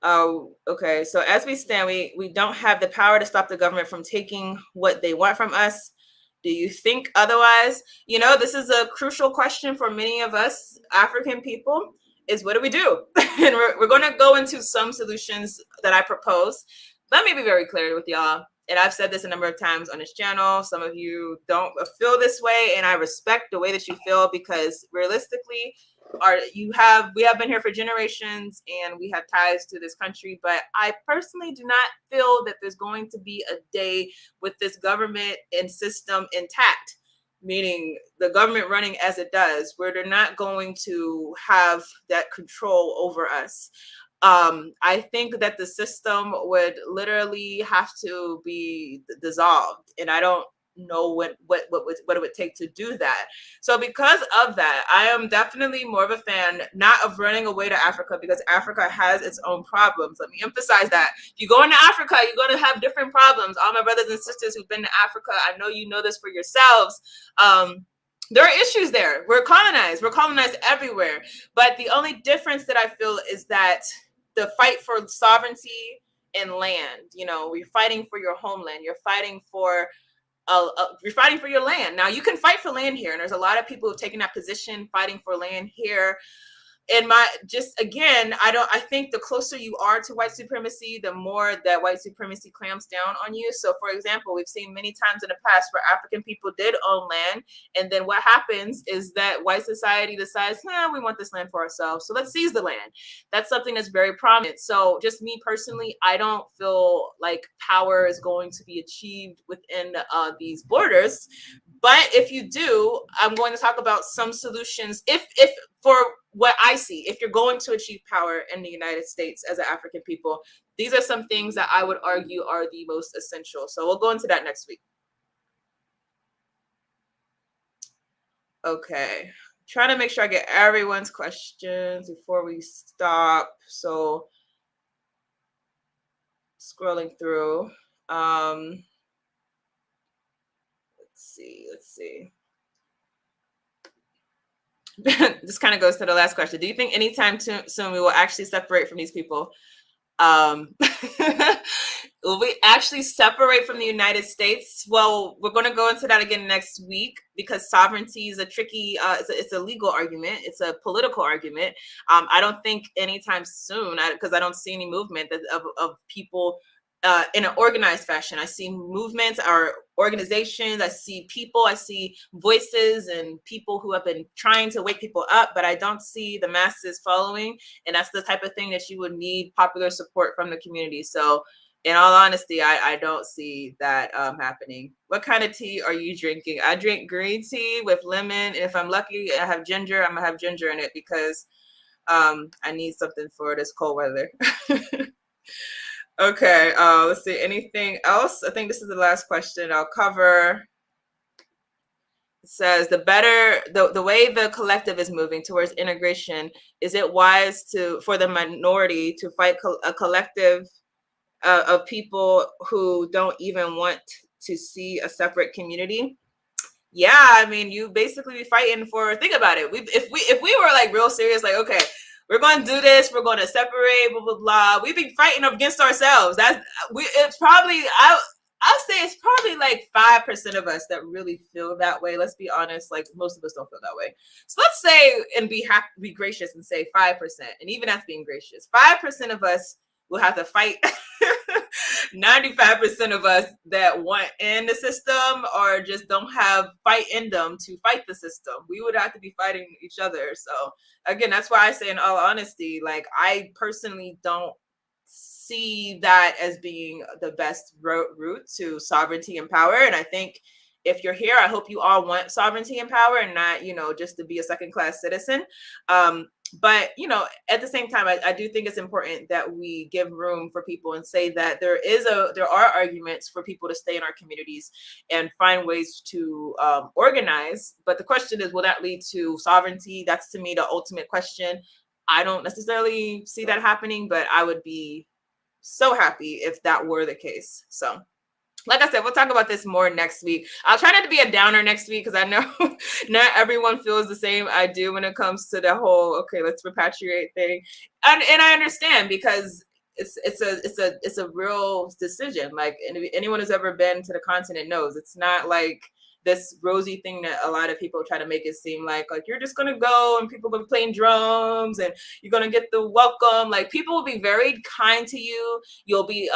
Oh, okay. So as we stand, we don't have the power to stop the government from taking what they want from us. Do you think otherwise? This is a crucial question for many of us African people, is what do we do? And we're going to go into some solutions that I propose. Let me be very clear with y'all. And I've said this a number of times on this channel. Some of you don't feel this way, and I respect the way that you feel, because realistically, we have been here for generations and we have ties to this country. But I personally do not feel that there's going to be a day with this government and system intact, meaning the government running as it does, where they're not going to have that control over us. I think that the system would literally have to be dissolved, and I don't know what it would take to do that. So because of that, I am definitely more of a fan, not of running away to Africa, because Africa has its own problems. Let me emphasize that. If you go into Africa, you're going to have different problems. All my brothers and sisters who've been to Africa, I know you know this for yourselves. There are issues there. We're colonized everywhere. But the only difference that I feel is that the fight for sovereignty and land, you're fighting for your homeland. You're fighting for your land. Now you can fight for land here, and there's a lot of people who've taken that position, fighting for land here. And I think the closer you are to white supremacy, the more that white supremacy clamps down on you. So for example, we've seen many times in the past where African people did own land, and then what happens is that white society decides, we want this land for ourselves, so let's seize the land. That's something that's very prominent. So just me personally, I don't feel like power is going to be achieved within these borders. But if you do, I'm going to talk about some solutions. If for what I see, if you're going to achieve power in the United States as an African people, these are some things that I would argue are the most essential. So we'll go into that next week. Okay. Trying to make sure I get everyone's questions before we stop. So scrolling through. Let's see. This kind of goes to the last question. Do you think anytime soon we will actually separate from these people? Will we actually separate from the United States? Well, we're going to go into that again next week, because sovereignty is a tricky, it's a legal argument. It's a political argument. I don't think anytime soon, because I don't see any movement of people in an organized fashion. I see movements or organizations. I see people. I see voices and people who have been trying to wake people up, but I don't see the masses following. And that's the type of thing that you would need popular support from the community. So in all honesty, I don't see that happening. What kind of tea are you drinking? I drink green tea with lemon. And if I'm lucky, I have ginger. I'm going to have ginger in it because I need something for this cold weather. Okay, let's see. Anything else? I think this is the last question I'll cover. It says, the way the collective is moving towards integration, is it wise for the minority to fight a collective of people who don't even want to see a separate community? Yeah, I mean, you basically be fighting for, think about it. If we were like real serious, like, okay, we're going to do this, we're going to separate, blah, blah, blah. We'd be fighting against ourselves. It's probably, I'll say it's probably like 5% of us that really feel that way. Let's be honest, like most of us don't feel that way. So let's say, and be gracious and say 5%. And even that's being gracious, 5% of us will have to fight 95% of us that want in the system or just don't have fight in them to fight the system. We would have to be fighting each other. So again, that's why I say, in all honesty, like, I personally don't see that as being the best route to sovereignty and power. And I think if you're here, I hope you all want sovereignty and power and not, just to be a second-class citizen. But, at the same time, I do think it's important that we give room for people and say that there are arguments for people to stay in our communities and find ways to organize. But the question is, will that lead to sovereignty? That's, to me, the ultimate question. I don't necessarily see that happening, but I would be so happy if that were the case. So, like I said, we'll talk about this more next week. I'll try not to be a downer next week, because I know not everyone feels the same I do when it comes to the whole, okay, let's repatriate thing. And I understand, because it's a real decision. Like, anyone who's ever been to the continent knows it's not like this rosy thing that a lot of people try to make it seem like you're just going to go and people will be playing drums and you're going to get the welcome. Like, people will be very kind to you. You'll be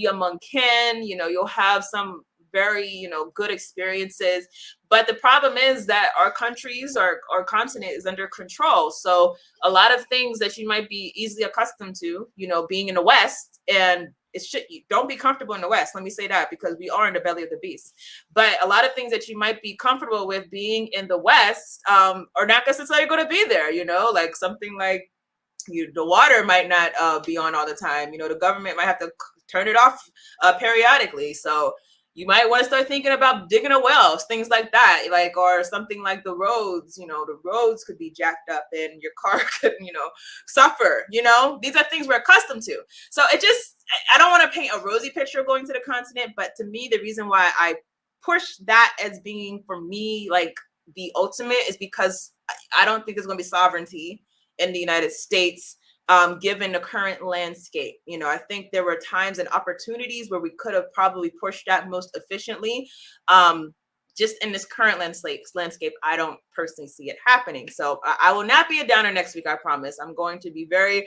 among kin, you'll have some very, good experiences. But the problem is that our continent is under control. So a lot of things that you might be easily accustomed to, being in the West, and don't be comfortable in the West. Let me say that, because we are in the belly of the beast. But a lot of things that you might be comfortable with being in the West are not necessarily going to be there, like something like the water might not be on all the time. The government might have to turn it off periodically. So you might want to start thinking about digging a well, things like that, like, or something like the roads, the roads could be jacked up and your car could, suffer, these are things we're accustomed to. So I don't want to paint a rosy picture of going to the continent, but to me, the reason why I push that as being, for me, like the ultimate is because I don't think there's going to be sovereignty in the United States, given the current landscape. I think there were times and opportunities where we could have probably pushed that most efficiently. Just in this current landscape, I don't personally see it happening. So I will not be a downer next week, I promise. I'm going to be very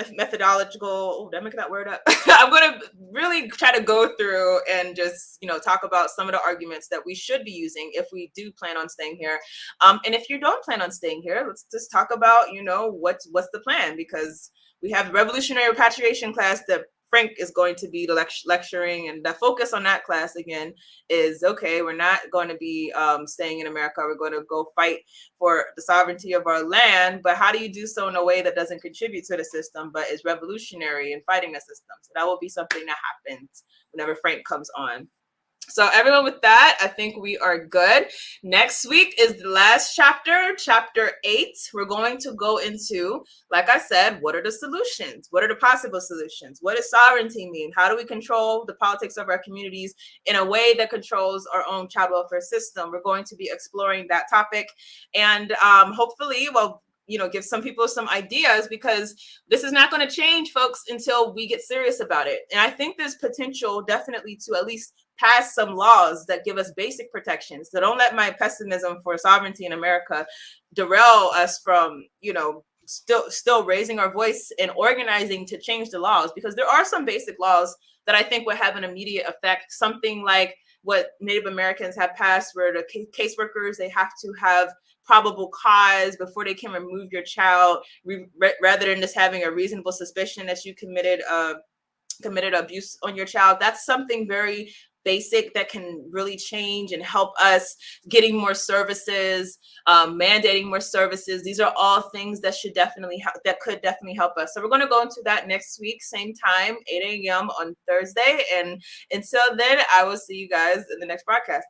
methodological. Oh, did I make that word up? I'm going to really try to go through and just, talk about some of the arguments that we should be using if we do plan on staying here. And if you don't plan on staying here, let's just talk about, what's the plan, because we have revolutionary repatriation class that Frank is going to be lecturing, and the focus on that class again is, okay, we're not going to be staying in America. We're going to go fight for the sovereignty of our land, but how do you do so in a way that doesn't contribute to the system, but is revolutionary in fighting the system? So that will be something that happens whenever Frank comes on. So everyone, with that, I think we are good. Next week is the last chapter, chapter 8. We're going to go into, like I said, what are the solutions? What are the possible solutions? What does sovereignty mean? How do we control the politics of our communities in a way that controls our own child welfare system? We're going to be exploring that topic, and hopefully, give some people some ideas, because this is not going to change, folks, until we get serious about it. And I think there's potential definitely to at least pass some laws that give us basic protections. So don't let my pessimism for sovereignty in America derail us from, still raising our voice and organizing to change the laws, because there are some basic laws that I think would have an immediate effect. Something like what Native Americans have passed, where the caseworkers, they have to have probable cause before they can remove your child, rather than just having a reasonable suspicion that you committed abuse on your child. That's something very basic that can really change and help us getting more services, mandating more services. These are all things that could definitely help us. So we're going to go into that next week, same time, 8 a.m. on Thursday. And until then, I will see you guys in the next broadcast.